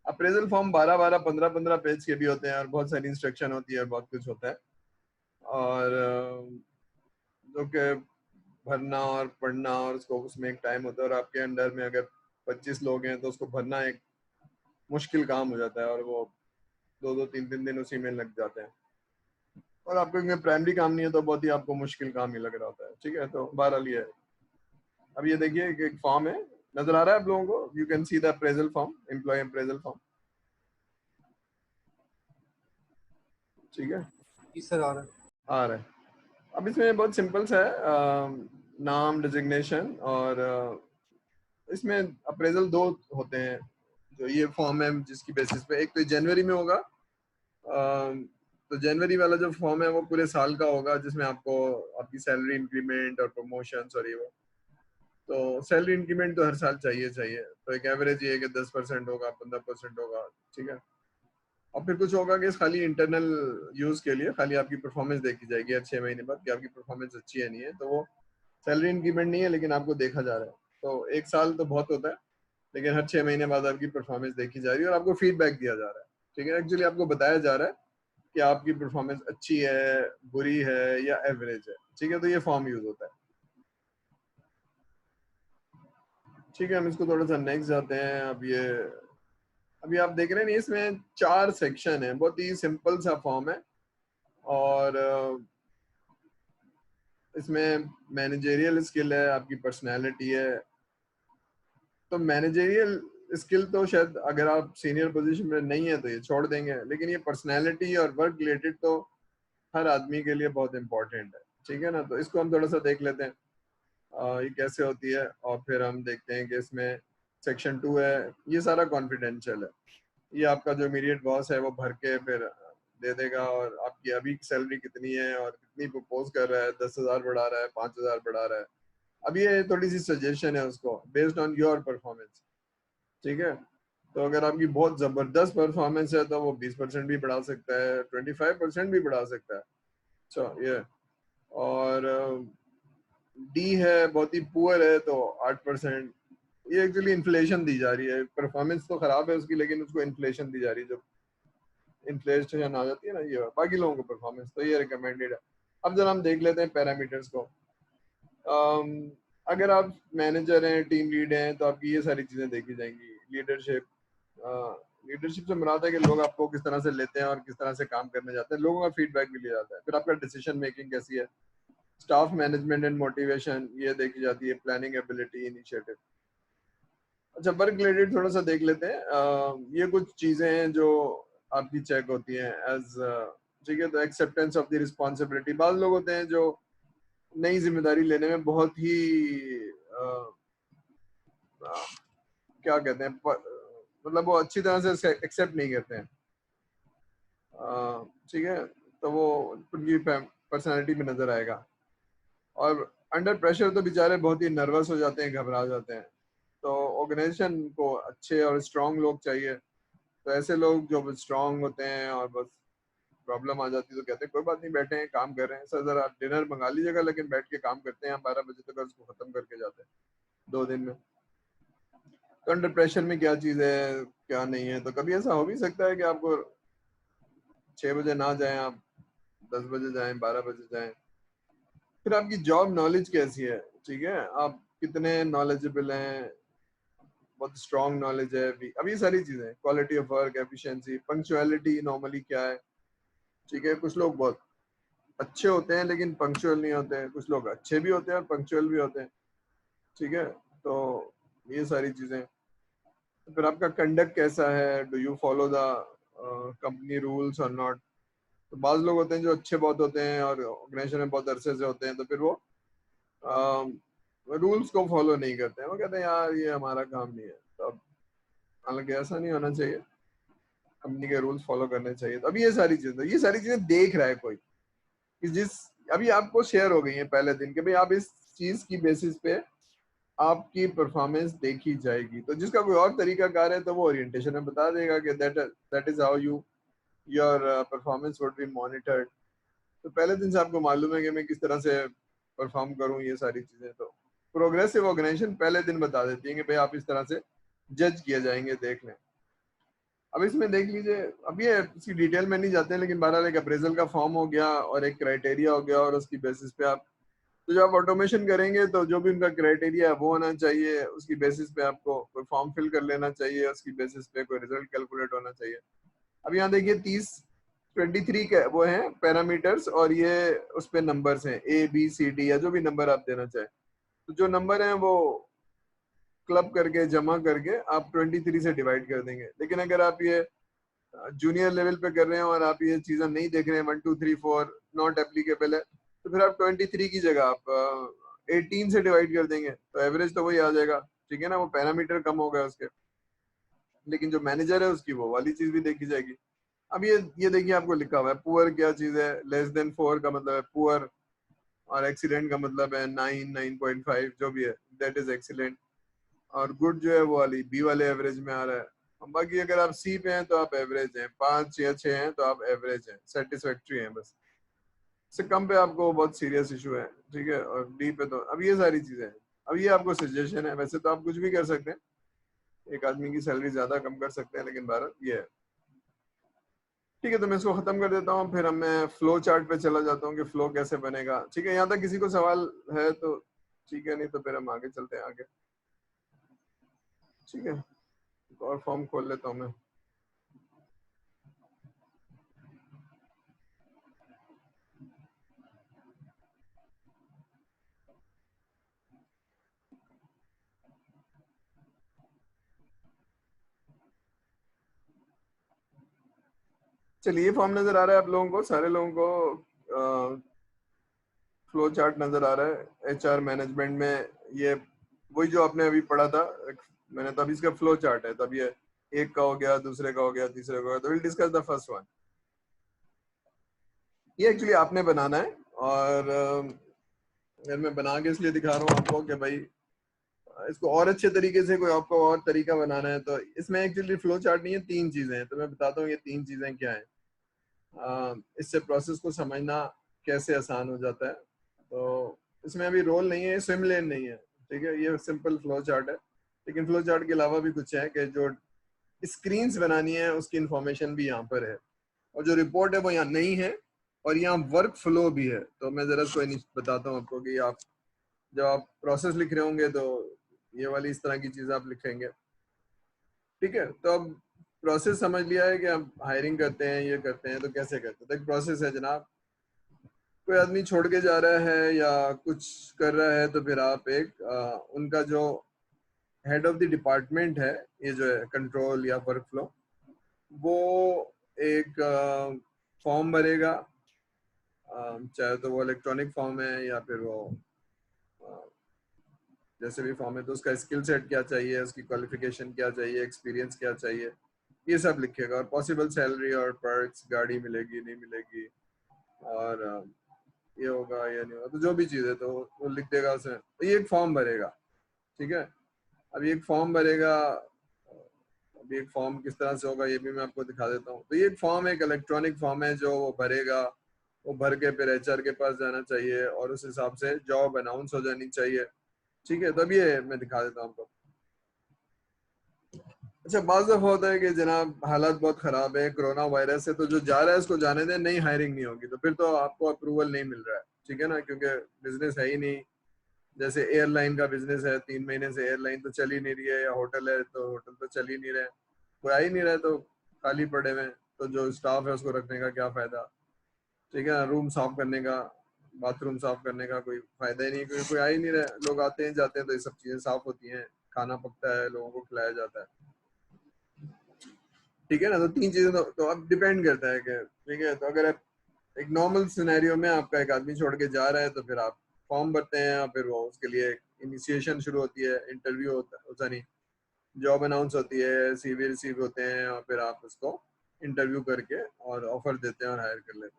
अप्रेजल फॉर्म 12-12, 15-15 पेज के भी होते हैं और बहुत सारी इंस्ट्रक्शन होती है और बहुत कुछ होता है, और जो कि भरना और पढ़ना और उसको उसमें एक टाइम होता है, और आपके अंडर में अगर 25 लोग हैं तो उसको भरना एक मुश्किल काम हो जाता है, और वो 2-2, 3-3 दिन उसी में लग जाते हैं, और आपको क्योंकि प्राइमरी काम नहीं है तो बहुत ही आपको मुश्किल काम ही लग रहा होता है। ठीक है, तो बहरहाल ये है। अब ये देखिए एक फॉर्म है, नजर आ रहा है आप लोगों को? You can see the appraisal form, employee appraisal form. ठीक है, जी सर, आ रहा है। आ रहा है। अब इसमें बहुत सिंपल सा है, नाम, डिजिग्नेशन, और इसमें अप्रेजल दो होते हैं जो ये फॉर्म है जिसकी बेसिस पे, एक तो जनवरी में होगा, तो जनवरी वाला जो फॉर्म है वो पूरे साल का होगा, जिसमें आपको आपकी सैलरी इंक्रीमेंट और प्रमोशन और ये वो, तो सैलरी इंक्रीमेंट तो हर साल चाहिए चाहिए, तो एक एवरेज ये है कि 10% होगा, 15% होगा। ठीक है, और फिर कुछ होगा कि खाली इंटरनल यूज के लिए खाली आपकी परफॉर्मेंस देखी जाएगी हर 6 महीने बाद कि आपकी परफॉर्मेंस अच्छी है नहीं है, तो वो सैलरी इंक्रीमेंट नहीं है लेकिन आपको देखा जा रहा है। तो एक साल तो बहुत होता है, लेकिन हर 6 महीने बाद आपकी परफॉर्मेंस देखी जा रही है और आपको फीडबैक दिया जा रहा है। ठीक है, एक्चुअली आपको बताया जा रहा है कि आपकी परफॉर्मेंस अच्छी है, बुरी है या एवरेज है। ठीक है, तो ये फॉर्म यूज होता है। ठीक है, हम इसको थोड़ा सा नेक्स्ट जाते हैं। अब ये अभी आप देख रहे हैं इसमें 4 सेक्शन है, बहुत ही सिंपल सा फॉर्म है, और इसमें मैनेजेरियल स्किल है, आपकी पर्सनैलिटी है। तो मैनेजेरियल स्किल तो शायद अगर आप सीनियर पोजीशन में नहीं है तो ये छोड़ देंगे, लेकिन ये पर्सनैलिटी और वर्क रिलेटेड तो हर आदमी के लिए बहुत इंपॉर्टेंट है। ठीक है ना, तो इसको हम थोड़ा सा देख लेते हैं ये कैसे होती है, और फिर हम देखते हैं कि इसमें सेक्शन 2 है, ये सारा कॉन्फिडेंशियल है। ये आपका जो इमीडिएट बॉस है वो भर के फिर दे देगा, और आपकी अभी सैलरी कितनी है और कितनी प्रपोज कर रहा है, 10,000 बढ़ा रहा है, 5,000 बढ़ा रहा है। अब ये थोड़ी सी सजेशन है उसको बेस्ड ऑन योर परफॉर्मेंस। ठीक है, तो अगर आपकी बहुत जबरदस्त परफॉर्मेंस है तो वो 20% भी बढ़ा सकता है, 25% भी बढ़ा सकता है। अच्छा, ये और डी है बहुत ही पुअर है तो 8%। ये एक्चुअली इन्फ्लेशन दी जा रही है, परफॉर्मेंस तो खराब है उसकी लेकिन उसको इन्फ्लेशन दी जा रही है, जो इन्फ्लेशन आ जाती है ना, ये बाकी लोगों को परफॉर्मेंस तो ये रिकमेंडेड है। अब जरा हम देख लेते हैं पैरामीटर्स को। अम, अगर आप मैनेजर हैं, टीम लीड हैं, तो आपकी ये सारी चीजें देखी जाएंगी। लीडरशिप, लीडरशिप से मुराद है कि लोग आपको किस तरह से लेते हैं और किस तरह से काम करने जाते हैं, लोगों का फीडबैक भी लिया जाता है। फिर आपका डिसीजन मेकिंग कैसी है, स्टाफ मैनेजमेंट एंड मोटिवेशन ये देखी जाती है, प्लानिंग एबिलिटी, इनिशिएटिव। अच्छा, वर्क रिलेटेड थोड़ा सा देख लेते हैं। ये कुछ चीजें हैं जो आपकी चेक होती हैं एज, ठीक है, तो एक्सेप्टेंस ऑफ द रिस्पॉन्सिबिलिटी। बाद लोग होते हैं जो नई जिम्मेदारी लेने में बहुत ही क्या कहते हैं, मतलब वो अच्छी तरह से एक्सेप्ट नहीं करते हैं। ठीक है, तो वो उनकी पर्सनैलिटी में नजर आएगा। और अंडर प्रेशर तो बेचारे बहुत ही नर्वस हो जाते हैं, घबरा जाते हैं। तो ऑर्गेनाइजेशन को अच्छे और स्ट्रांग लोग चाहिए। तो ऐसे लोग जो स्ट्रांग होते हैं और बस प्रॉब्लम आ जाती है तो कहते हैं कोई बात नहीं, बैठे हैं काम कर रहे हैं सर, जरा डिनर मंगा लीजिएगा, लेकिन बैठ के काम करते हैं हम 12 बजे तक और उसको खत्म करके जाते हैं 2 दिन में। तो अंडर प्रेशर में क्या चीज है क्या नहीं है, तो कभी ऐसा हो भी सकता है कि आपको 6 बजे ना जाएं, आप 10 बजे जाएं, 12 बजे जाएं। फिर आपकी जॉब नॉलेज कैसी है, ठीक है, आप कितने नॉलेजेबल हैं, बहुत स्ट्रॉन्ग नॉलेज है अभी। अब ये सारी चीजें, quality of work, efficiency, punctuality normally क्या है। ठीक है, कुछ लोग बहुत अच्छे होते हैं लेकिन पंक्चुअल नहीं होते हैं, कुछ लोग अच्छे भी होते हैं और पंक्चुअल भी होते हैं। ठीक है, तो ये सारी चीजें। फिर आपका कंडक्ट कैसा है, do you follow the company rules और नॉट। तो बाज लोग होते हैं जो अच्छे बहुत होते हैं और ऑर्गेनाइजेशन में बहुत अरसे से होते हैं, तो फिर वो रूल्स को फॉलो नहीं करते हैं, वो कहते हैं यार ये हमारा काम नहीं है। तो अब हालांकि ऐसा नहीं होना चाहिए, कंपनी के रूल्स फॉलो करने चाहिए। तो अभी ये सारी चीजें देख रहा है कोई कि जिस अभी आपको शेयर हो गई है पहले दिन के भाई आप इस चीज की बेसिस पे आपकी परफॉर्मेंस देखी जाएगी। तो जिसका कोई और तरीका कार है तो वो ओरिएंटेशन में बता देगा कि that is how you your performance would be monitored. तो पहले दिन से आपको मालूम है कि मैं किस तरह से परफॉर्म करूं, ये सारी चीजें। तो प्रोग्रेसिव ऑर्गेनाइजेशन पहले दिन बता देती है कि भाई आप इस तरह से जज किए जाएंगे, देख लें। अब इसमें देख लीजिए, अब ये इसकी डिटेल में नहीं जाते हैं, लेकिन बहरहाल एक अप्रेजल का फॉर्म हो गया और एक क्राइटेरिया हो गया, और उसकी बेसिस पे आप, तो जब आप ऑटोमेशन करेंगे तो जो भी उनका क्राइटेरिया है वो होना चाहिए, उसकी बेसिस पे आपको कोई फॉर्म फिल कर लेना चाहिए, उसकी बेसिस पे कोई रिजल्ट कैलकुलेट होना चाहिए। अब यहाँ देखिए 23 के वो हैं पैरामीटर्स, और ये उस पे नंबर्स हैं ABCD, या जो भी नंबर आप देना चाहें। तो जो नंबर हैं वो क्लब करके जमा करके आप 23 से डिवाइड कर देंगे। लेकिन अगर आप ये जूनियर लेवल पे कर रहे हैं और आप ये चीजें नहीं देख रहे हैं, 1 2 3 4 नॉट एप्लीकेबल है, तो फिर आप 23 की जगह आप 18 से डिवाइड कर देंगे, तो एवरेज तो वही आ जाएगा। ठीक है ना, वो पैरामीटर कम हो गए उसके, लेकिन जो मैनेजर है उसकी वो वाली चीज भी देखी जाएगी। अब ये देखिए आपको लिखा हुआ है पुअर क्या चीज है, <4 का मतलब है पुअर, और एक्सीलेंट का मतलब है 9.5 जो भी है, दैट इज एक्सीलेंट। और गुड जो है वो वाली बी वाले एवरेज में आ रहा है। और बाकी अगर आप सी पे हैं तो आप एवरेज हैं, 5 या 6 हैं तो आप एवरेज हैं, सेटिस्फैक्ट्री हैं बस। इससे कम पे आपको बहुत सीरियस इशू है। ठीक है, और डी पे तो अब ये सारी चीजें हैं। अब ये आपको सजेशन है, वैसे तो आप कुछ भी कर सकते हैं, एक आदमी की सैलरी ज्यादा कम कर सकते हैं, लेकिन भारत ये है। ठीक है, तो मैं इसको खत्म कर देता हूँ, फिर मैं फ्लो चार्ट पे चला जाता हूँ कि फ्लो कैसे बनेगा। ठीक है, यहाँ तक किसी को सवाल है तो ठीक है, नहीं तो फिर हम आगे चलते हैं आगे। ठीक है, और फॉर्म खोल लेता हूँ मैं। चलिए, ये फॉर्म नजर आ रहा है आप लोगों को, सारे लोगों को फ्लो चार्ट नजर आ रहा है। HR मैनेजमेंट में ये वही जो आपने अभी पढ़ा था, मैंने तो अभी इसका फ्लो चार्ट है, तब ये एक का हो गया, दूसरे का हो गया, तीसरे का हो गया। तो will discuss the first one. ये एक्चुअली आपने बनाना है, और मैं बना के इसलिए दिखा रहा हूँ आपको कि भाई इसको और अच्छे तरीके से कोई आपको और तरीका बनाना है। तो इसमें एक्चुअली फ्लो चार्ट नहीं है, 3 चीजें हैं, तो मैं बताता हूँ ये 3 चीजें क्या है। इससे प्रोसेस को समझना कैसे आसान हो जाता है। तो इसमें अभी रोल नहीं है, स्विम लेन नहीं है। ठीक है, ये सिंपल फ्लो चार्ट है, लेकिन फ्लो चार्ट के अलावा भी कुछ है कि जो स्क्रीन्स बनानी है उसकी इंफॉर्मेशन भी यहाँ पर है, और जो रिपोर्ट है वो यहाँ नहीं है, और यहाँ वर्क फ्लो भी है। तो मैं जरा कोई नहीं बताता हूँ आपको कि आप जब आप प्रोसेस लिख रहे होंगे तो ये वाली इस तरह की चीज आप लिखेंगे। ठीक है, तो अब प्रोसेस समझ लिया है कि आप हायरिंग करते हैं, ये करते हैं, तो कैसे करते हैं। तो एक प्रोसेस है जनाब, कोई आदमी छोड़ के जा रहा है या कुछ कर रहा है, तो फिर आप एक उनका जो हेड ऑफ द डिपार्टमेंट है, ये जो है कंट्रोल या वर्क फ्लो, वो एक फॉर्म भरेगा, चाहे तो वो इलेक्ट्रॉनिक फॉर्म है या फिर वो अ, जैसे भी फॉर्म है। तो उसका स्किल सेट क्या चाहिए, उसकी क्वालिफिकेशन क्या चाहिए, एक्सपीरियंस क्या चाहिए, ये सब लिखेगा। और पॉसिबल सैलरी और पर्क्स, गाड़ी मिलेगी नहीं मिलेगी, और ये होगा या नहीं होगा, तो जो भी चीज़ है तो वो लिख देगा उसमें। तो ये एक फॉर्म भरेगा। ठीक है, अब ये एक फॉर्म भरेगा। अभी एक फॉर्म किस तरह से होगा ये भी मैं आपको दिखा देता हूँ। तो ये एक फॉर्म, एक इलेक्ट्रॉनिक फॉर्म है जो वो भरेगा। वो भर के फिर HR के पास जाना चाहिए, और उस हिसाब से जॉब अनाउंस हो जानी चाहिए। ठीक है, तो अब ये मैं दिखा देता हूँ आपको। अच्छा, बाज़ दफा होता है कि जनाब हालात बहुत खराब है, कोरोना वायरस है, तो जो जा रहा है उसको जाने दें, नई हायरिंग नहीं होगी, तो फिर तो आपको अप्रूवल नहीं मिल रहा है। ठीक है ना, क्योंकि बिजनेस है ही नहीं। जैसे एयरलाइन का बिजनेस है, 3 महीने से एयरलाइन तो चल ही नहीं रही है, या होटल है तो होटल तो चल ही नहीं रहे, कोई आ ही नहीं रहा है, तो खाली पड़े हुए हैं, तो जो स्टाफ है उसको रखने का क्या फायदा। ठीक है, रूम साफ करने का, बाथरूम साफ करने का कोई फायदा ही नहीं, क्योंकि कोई आ ही नहीं रहा है। लोग आते हैं जाते हैं तो ये सब चीजें साफ होती हैं, खाना पकता है, लोगों को खिलाया जाता है। ठीक है ना, तो 3 चीजें तो अब डिपेंड करता है कि, ठीक है, तो अगर आप एक नॉर्मल सिनेरियो में आपका एक आदमी छोड़ के जा रहा है, तो फिर आप फॉर्म भरते हैं, और फिर वो उसके लिए इनिशिएशन शुरू होती है, इंटरव्यू होता नहीं, जॉब अनाउंस होती है, CV रिसीव होते हैं, और फिर आप उसको इंटरव्यू करके और ऑफर देते हैं और हायर कर लेते हैं।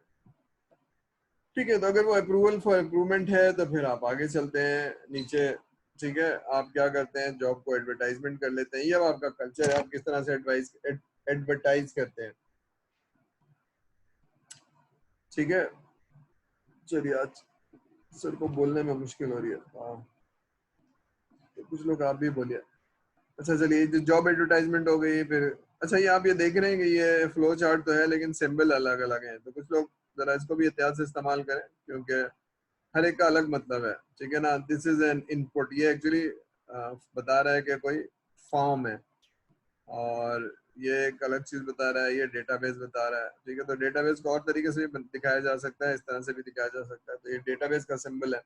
ठीक है, तो अगर वो अप्रूवल फॉर इम्प्रूवमेंट है तो फिर आप आगे चलते हैं नीचे। ठीक है, आप क्या करते हैं, जॉब को एडवर्टाइजमेंट कर लेते हैं। ये अब आपका कल्चर है, आप किस तरह से एडवर्टाइज करते हैं। ठीक है, चलिए आज सर को बोलने में मुश्किल हो रही है। तो कुछ लोग आप भी बोलिए। अच्छा चलिए, जो जॉब एडवर्टाइजमेंट हो गई फिर, अच्छा ये आप ये देख रहे हैं कि ये फ्लो चार्ट तो है लेकिन सिंबल अलग अलग हैं, तो कुछ लोग जरा इसको भी एहतियात से इस्तेमाल करें क्योंकि हर एक का अलग मतलब है, ठीक है ना। दिस इज एन इनपुट, ये एक्चुअली बता रहा है कि कोई फॉर्म है, और ये एक अलग चीज बता रहा है, ये डेटाबेस बता रहा है, ठीक है। तो डेटाबेस को और तरीके से भी दिखाया जा सकता है, इस तरह से भी दिखाया जा सकता है। तो ये डेटाबेस का सिंबल है,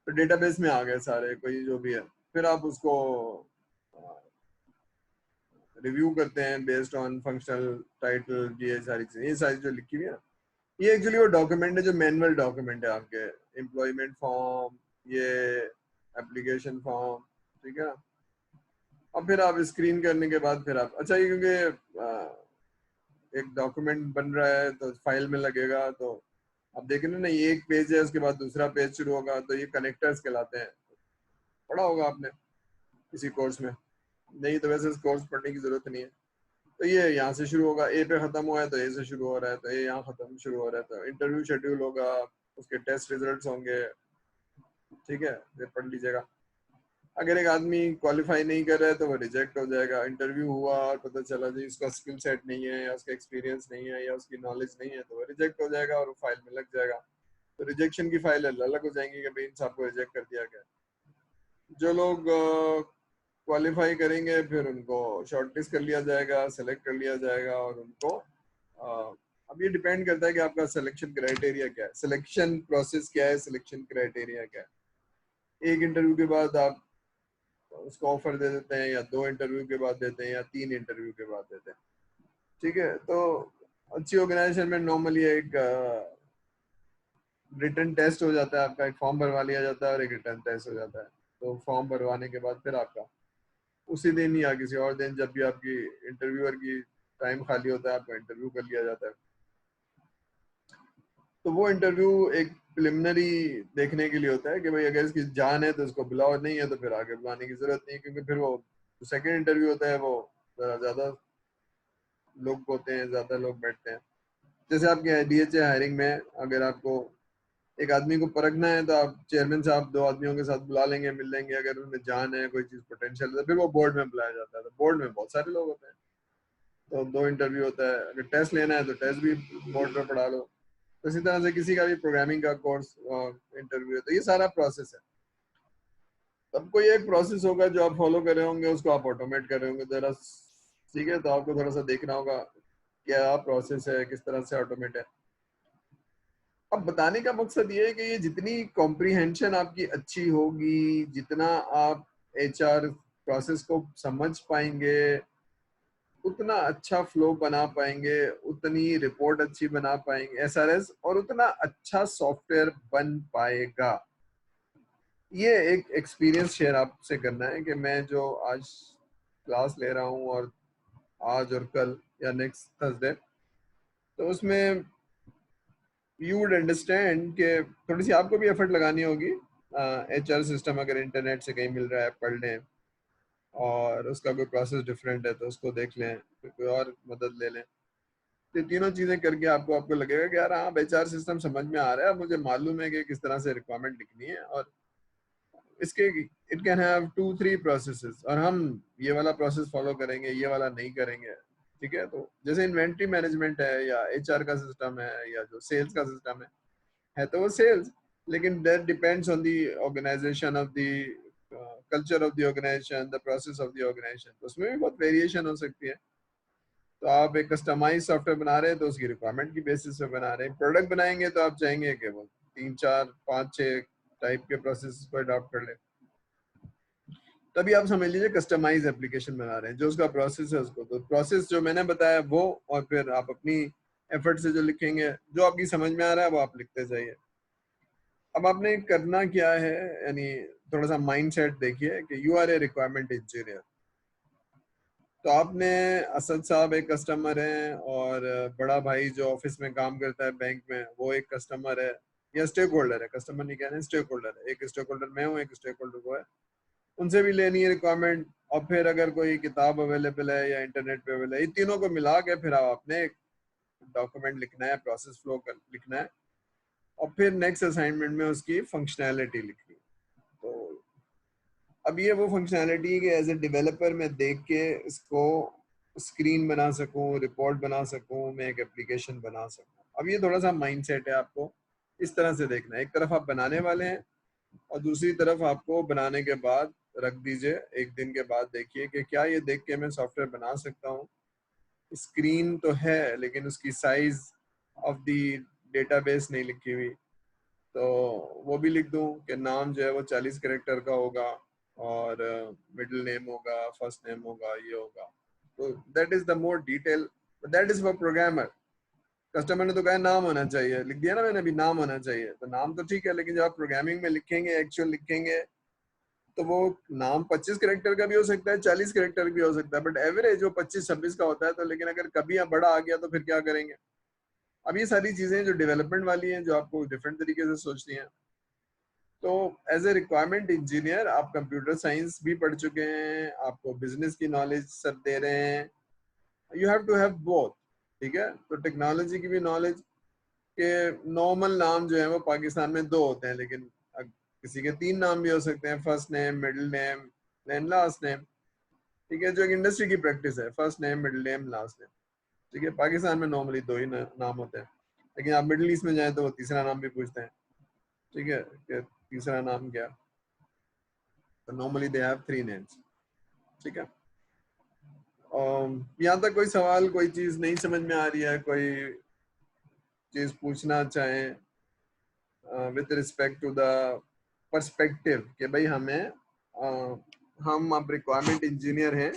तो डेटाबेस में आ गए सारे कोई जो भी है। फिर आप उसको रिव्यू करते हैं बेस्ड ऑन फंक्शनल टाइटल, ये सारी चीजें, ये सारी जो लिखी हुई है ना, ये एक्चुअली वो डॉक्यूमेंट है जो मैनुअल डॉक्यूमेंट है आपके, एम्प्लॉयमेंट फॉर्म, ये एप्लीकेशन फॉर्म, ठीक है ना। और फिर आप स्क्रीन करने के बाद फिर आप, अच्छा ये क्योंकि एक डॉक्यूमेंट बन रहा है तो फाइल में लगेगा, तो आप देख रहे हैं ना, ये एक पेज है उसके बाद दूसरा पेज शुरू होगा, तो ये कनेक्टर्स कहलाते हैं। पढ़ा होगा आपने किसी कोर्स में, नहीं तो वैसे इस कोर्स पढ़ने की जरूरत नहीं है। तो ये यहाँ से शुरू होगा, ए पे खत्म हुआ है तो ए से शुरू हो रहा है, तो ए यहाँ खत्म शुरू हो रहा है, तो इंटरव्यू शेड्यूल होगा, उसके टेस्ट रिजल्ट्स होंगे, ठीक है, ये पढ़ लीजिएगा। अगर एक आदमी क्वालिफाई नहीं कर रहा है तो वो रिजेक्ट हो जाएगा। इंटरव्यू हुआ और पता चला जी उसका स्किल सेट नहीं है या उसका एक्सपीरियंस नहीं है या उसकी नॉलेज नहीं है, तो वो रिजेक्ट हो जाएगा और वो फाइल में लग जाएगा। तो रिजेक्शन की फाइल अलग हो जाएंगी कि भाई इन सबको रिजेक्ट कर दिया गया। जो लोग क्वालिफाई करेंगे फिर उनको शॉर्टलिस्ट कर लिया जाएगा, सेलेक्ट कर लिया जाएगा, और उनको अब ये डिपेंड करता है कि आपका सिलेक्शन क्राइटेरिया क्या है, सिलेक्शन प्रोसेस क्या है, सिलेक्शन क्राइटेरिया क्या है। एक इंटरव्यू के बाद आप उसको ऑफर दे देते हैं, या 2 इंटरव्यू के बाद देते हैं, या 3 इंटरव्यू के बाद देते हैं, ठीक है। तो अच्छी ऑर्गेनाइजेशन में नॉर्मली एक रिटर्न टेस्ट हो जाता है आपका, एक फॉर्म भरवा लिया जाता है और एक रिटर्न टेस्ट हो जाता है। तो फॉर्म भरवाने के बाद फिर आपका उसी दिन या किसी और दिन, जब भी आपकी इंटरव्यूअर की टाइम खाली होता है, आपका इंटरव्यू कर लिया जाता है। तो वो इंटरव्यू एक प्रिलिमिनरी देखने के लिए होता है कि भाई अगर इसकी जान है तो इसको बुलाओ, नहीं है तो फिर आगे बुलाने की जरूरत नहीं है, क्योंकि फिर वो सेकेंड इंटरव्यू होता है वो ज्यादा लोग होते हैं, ज्यादा लोग बैठते हैं। जैसे आपके डीएचए हायरिंग में अगर आपको एक आदमी को परखना है तो आप चेयरमैन साहब 2 आदमियों के साथ बुला लेंगे, मिल लेंगे, अगर उनमें जान है, कोई चीज पोटेंशियल है, तो फिर वो बोर्ड में बुलाया जाता है। तो बोर्ड में बहुत सारे लोग होते हैं, तो 2 इंटरव्यू होता है। अगर टेस्ट लेना है तो टेस्ट भी बोर्ड में पढ़ा लो। तो इसी तरह से किसी का भी प्रोग्रामिंग का कोर्स इंटरव्यू है, तो ये सारा प्रोसेस है। तब कोई एक प्रोसेस होगा जो आप फॉलो कर रहे होंगे, उसको आप ऑटोमेट कर रहे होंगे जरा, ठीक है। तो आपको थोड़ा सा देखना होगा क्या प्रोसेस है, किस तरह से ऑटोमेट है। अब बताने का मकसद ये है कि ये जितनी कॉम्प्रिहेंशन आपकी अच्छी होगी, जितना आप एचआर प्रोसेस को समझ पाएंगे, उतना अच्छा फ्लो बना पाएंगे, उतनी रिपोर्ट अच्छी बना पाएंगे एसआरएस, और उतना अच्छा सॉफ्टवेयर बन पाएगा। ये एक एक्सपीरियंस शेयर आपसे करना है कि मैं जो आज क्लास ले रहा हूँ, और आज और कल या नेक्स्ट थर्सडे, तो उसमें यू वुड अंडरस्टैंड कि थोड़ी सी आपको भी एफर्ट लगानी होगी। एचआर सिस्टम अगर इंटरनेट से कहीं मिल रहा है पढ़ लें, और उसका कोई प्रोसेस डिफरेंट है तो उसको देख लें, फिर कोई और मदद ले लें। तो तीनों चीजें करके आपको आपको लगेगा कि यार हाँ एचआर सिस्टम समझ में आ रहा है, मुझे मालूम है कि किस तरह से रिक्वायरमेंट लिखनी है, और इसके इट कैन हैव 2-3 प्रोसेसेस, और हम ये वाला प्रोसेस फॉलो करेंगे, ये वाला नहीं करेंगे, ठीक है। तो जैसे इन्वेंट्री मैनेजमेंट है, या एचआर का सिस्टम है, या जो सेल्स का सिस्टम है तो वो सेल्स, लेकिन that depends on the organisation of the culture of the organisation, the process of the organisation, तो उसमें भी बहुत वेरिएशन हो सकती है। तो आप एक कस्टमाइज सॉफ्टवेयर बना रहे हैं तो उसकी रिक्वायरमेंट की बेसिस पे बना रहे हैं। प्रोडक्ट बनाएंगे तो आप चाहेंगे कि वो 3-4-5-6 टाइप के प्रोसेस को अडॉप्ट कर ले, तभी आप समझ लीजिए कस्टमाइज एप्लीकेशन बना रहे हैं। जो उसका प्रोसेस है उसको, तो प्रोसेस जो मैंने बताया वो, और फिर आप अपनी एफर्ट से जो लिखेंगे, जो आपकी समझ में आ रहा है वो आप लिखते जाइए। अब आपने करना क्या है, यानी थोड़ा सा माइंडसेट देखिए कि you are a requirement engineer. तो आपने, असद साहब एक कस्टमर है, और बड़ा भाई जो ऑफिस में काम करता है बैंक में, वो एक कस्टमर है, या स्टेक होल्डर है, कस्टमर नहीं कहना, स्टेक होल्डर है। एक स्टेक होल्डर मैं हूँ, एक स्टेक होल्डर वो है, उनसे भी लेनी है रिक्वायरमेंट। और फिर अगर कोई किताब अवेलेबल है या इंटरनेट पे अवेलेबल है, इन तीनों को मिला के फिर आप अपने डॉक्यूमेंट लिखना है, प्रोसेस फ्लो लिखना है, और फिर नेक्स्ट असाइनमेंट में उसकी फंक्शनैलिटी लिखनी है। तो अब ये वो फंक्शनैलिटी है कि एज ए डेवलपर मैं देख के इसको स्क्रीन बना सकूं, रिपोर्ट बना सकूं, मैं एक एप्लीकेशन बना सकूं। अब ये थोड़ा सा माइंडसेट है, आपको इस तरह से देखना है। एक तरफ आप बनाने वाले हैं और दूसरी तरफ आपको बनाने के बाद रख दीजिए, एक दिन के बाद देखिए कि क्या ये देख के मैं सॉफ्टवेयर बना सकता हूँ। स्क्रीन तो है लेकिन उसकी साइज ऑफ दी डेटाबेस नहीं लिखी हुई, तो वो भी लिख दूं कि नाम जो है वो 40 कैरेक्टर का होगा और मिडिल नेम होगा, फर्स्ट नेम होगा, ये होगा। तो that is the more detail, that is for programmer. Customer ने तो कहा नाम होना चाहिए, लिख दिया ना मैंने, अभी नाम होना चाहिए, तो नाम तो ठीक है, लेकिन जब आप प्रोग्रामिंग में लिखेंगे, एक्चुअल लिखेंगे, तो वो नाम 25 कैरेक्टर का भी हो सकता है, 40 कैरेक्टर भी हो सकता है, बट एवरेज वो 25-26 का होता है। तो लेकिन अगर कभी आप बड़ा आ गया तो फिर क्या करेंगे? अब ये सारी चीजें जो डेवलपमेंट वाली हैं, जो आपको डिफरेंट तरीके से सोचनी है। तो एज ए रिक्वायरमेंट इंजीनियर आप कंप्यूटर साइंस भी पढ़ चुके हैं, आपको बिजनेस की नॉलेज सब दे रहे हैं, you have to have both. ठीक है, तो टेक्नोलॉजी की भी नॉलेज के नॉर्मल नाम जो है वो पाकिस्तान में 2 होते हैं, लेकिन किसी के 3 नाम भी हो सकते हैं, first name, middle name and last name. ठीक है, जो एक इंडस्ट्री की प्रैक्टिस है, first name, middle name, last name. ठीक है, पाकिस्तान में नॉर्मली 2 ही नाम होते हैं, लेकिन आप मिडिल ईस्ट में जाए तो वो तीसरा नाम भी पूछते हैं। ठीक है, कि तीसरा नाम क्या? तो नॉर्मली दे हैव 3 नेम्स। ठीक है, यहाँ तक कोई सवाल, कोई चीज नहीं समझ में आ रही है, कोई चीज पूछना चाहें with respect to the perspective कि भाई हमें हम अब रिक्वायरमेंट इंजीनियर हैं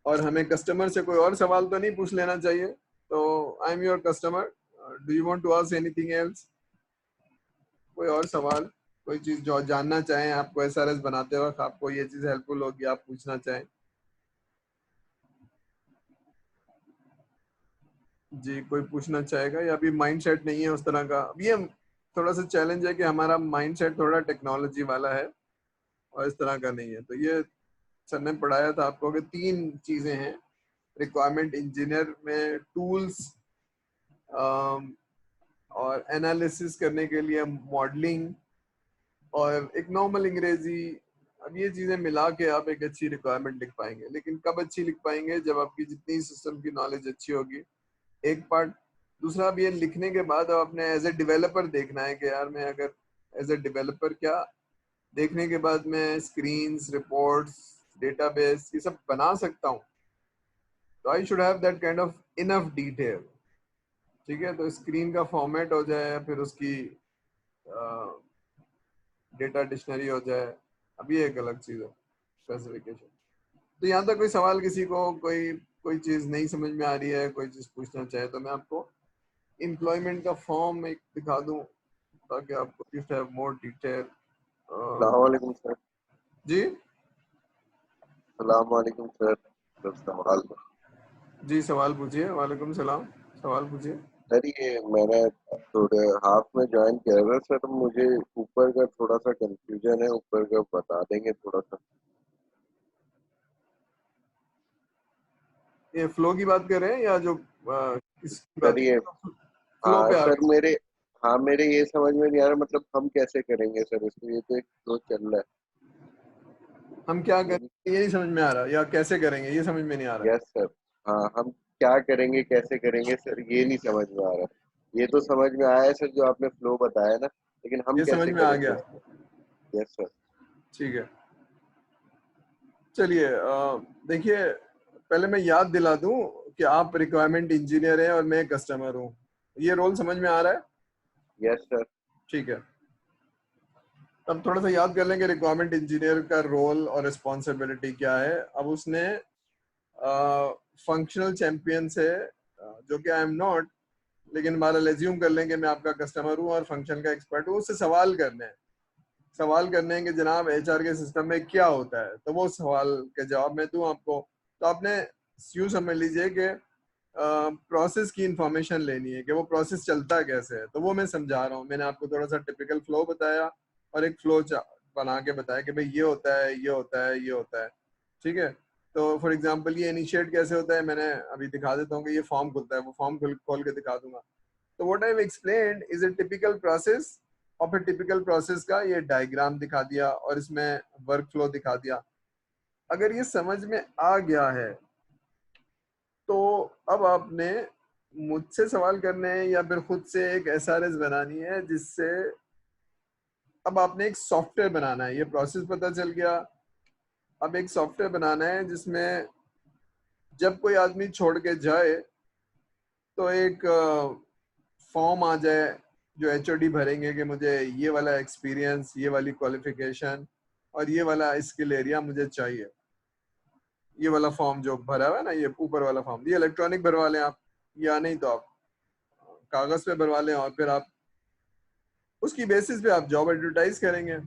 और हमें कस्टमर से कोई और सवाल तो नहीं पूछ लेना चाहिए। तो I am your customer, do you want to ask anything else? कोई और सवाल, कोई चीज जो जानना चाहें आपको एसआरएस बनाते वक्त, आपको ये चीज हेल्पफुल होगी, आप पूछना चाहें? जी, कोई पूछना चाहेगा? या अभी माइंडसेट नहीं है उस तरह का? अब ये थोड़ा सा चैलेंज है कि हमारा माइंडसेट थोड़ा टेक्नोलॉजी वाला है और इस तरह का नहीं है। तो ये सर ने पढ़ाया था आपको कि 3 चीजें हैं रिक्वायरमेंट इंजीनियर में, टूल्स और एनालिसिस करने के लिए मॉडलिंग और एक नॉर्मल अंग्रेजी। अब ये चीजें मिला के आप एक अच्छी रिक्वायरमेंट लिख पाएंगे, लेकिन कब अच्छी लिख पाएंगे? जब आपकी जितनी सिस्टम की नॉलेज अच्छी होगी, एक पार्ट। दूसरा, अब ये लिखने के बाद अब अपने एज ए डेवलपर देखना है कि यार मैं अगर एज ए डेवलपर क्या देखने के बाद मैं स्क्रीन्स, रिपोर्ट्स, डेटाबेस ये सब बना सकता हूँ, तो I should have that kind of enough detail. ठीक है, तो स्क्रीन का फॉर्मेट हो जाए, फिर उसकी डेटा डिक्शनरी हो जाए, अभी एक अलग चीज है स्पेसिफिकेशन। तो यहाँ तक कोई सवाल किसी को, कोई कोई चीज नहीं समझ में आ रही है, कोई चीज पूछना चाहे, तो मैं आपको एम्प्लॉयमेंट का फॉर्म एक दिखा दूं ताकि आपको इफ हैव मोर डिटेल। अस्सलामुअलैकुम सर। जी अस्सलामुअलैकुम सर। सवाल जी, सवाल पूछिए। वालेकुम सलाम, सवाल पूछिए। सर, ये मैंने थोड़े हाफ में ज्वाइन किया था सर, मुझे ऊपर का थोड़ा सा कंफ्यूजन है, ऊपर का बता देंगे थोड़ा सा? ये फ्लो की बात कर रहे हैं या जो किसकी बात सर ये फ्लो हाँ पे आ सर, गए? मेरे ये समझ में नहीं आ रहा, मतलब हम कैसे करेंगे सर इसको? ये तो एक फ्लो चल रहा हम क्या है। करेंगे ये नहीं समझ में आ रहा, या कैसे करेंगे ये समझ में नहीं आ रहा? Yes sir. हाँ, हम क्या करेंगे, कैसे करेंगे सर, ये नहीं समझ में आ रहा। ये तो समझ में आया है सर जो आपने फ्लो बताया ना, लेकिन हम ये समझ कैसे में आ करेंगे गया? इसको? Yes sir. ठीक है, चलिए देखिए, पहले मैं याद दिला दूं कि आप रिक्वायरमेंट इंजीनियर हैं और मैं कस्टमर हूं। ये रोल समझ में आ रहा है? Yes sir. ठीक है, तब थोड़ा सा याद कर लेंगे रिक्वायरमेंट इंजीनियर का रोल और रिस्पॉन्सिबिलिटी क्या है। अब उसने फंक्शनल चैंपियन से जो कि आई एम नॉट, लेकिन हमारा लेज्यूम कर लेंगे मैं आपका कस्टमर हूँ और फंक्शन का एक्सपर्ट हूँ, उससे सवाल करने हैं। सवाल करने हैं कि जनाब एचआर के सिस्टम में क्या होता है, तो वो सवाल के जवाब मैं दूं आपको। तो आपने यूं समझ लीजिए कि प्रोसेस की इंफॉर्मेशन लेनी है कि वो प्रोसेस चलता कैसे है, तो वो मैं समझा रहा हूँ। मैंने आपको थोड़ा सा टिपिकल फ्लो बताया और एक फ्लो बना के बताया कि भाई ये होता है, ये होता है, ये होता है। ठीक है, तो फॉर एग्जांपल ये इनिशिएट कैसे होता है, मैंने अभी दिखा देता हूँ कि ये फॉर्म खुलता है, वो फॉर्म खोल के दिखा दूंगा। तो what I have explained is a typical process, और फिर टिपिकल प्रोसेस का ये डायग्राम दिखा दिया और इसमें वर्क फ्लो दिखा दिया। अगर ये समझ में आ गया है तो अब आपने मुझसे सवाल करने हैं या फिर खुद से एक एसआरएस बनानी है, जिससे अब आपने एक सॉफ्टवेयर बनाना है। ये प्रोसेस पता चल गया। अब एक सॉफ्टवेयर बनाना है जिसमें जब कोई आदमी छोड़ के जाए तो एक फॉर्म आ जाए जो एचओडी भरेंगे कि मुझे ये वाला एक्सपीरियंस, ये वाली क्वालिफिकेशन और ये वाला स्किल एरिया मुझे चाहिए। ये वाला फॉर्म जो भरा हुआ है ना, ये ऊपर वाला फॉर्म, ये इलेक्ट्रॉनिक भरवा लें आप, या नहीं तो आप कागज पे भरवा लें, और फिर आप उसकी बेसिस पे आप जॉब एडवर्टाइज करेंगे।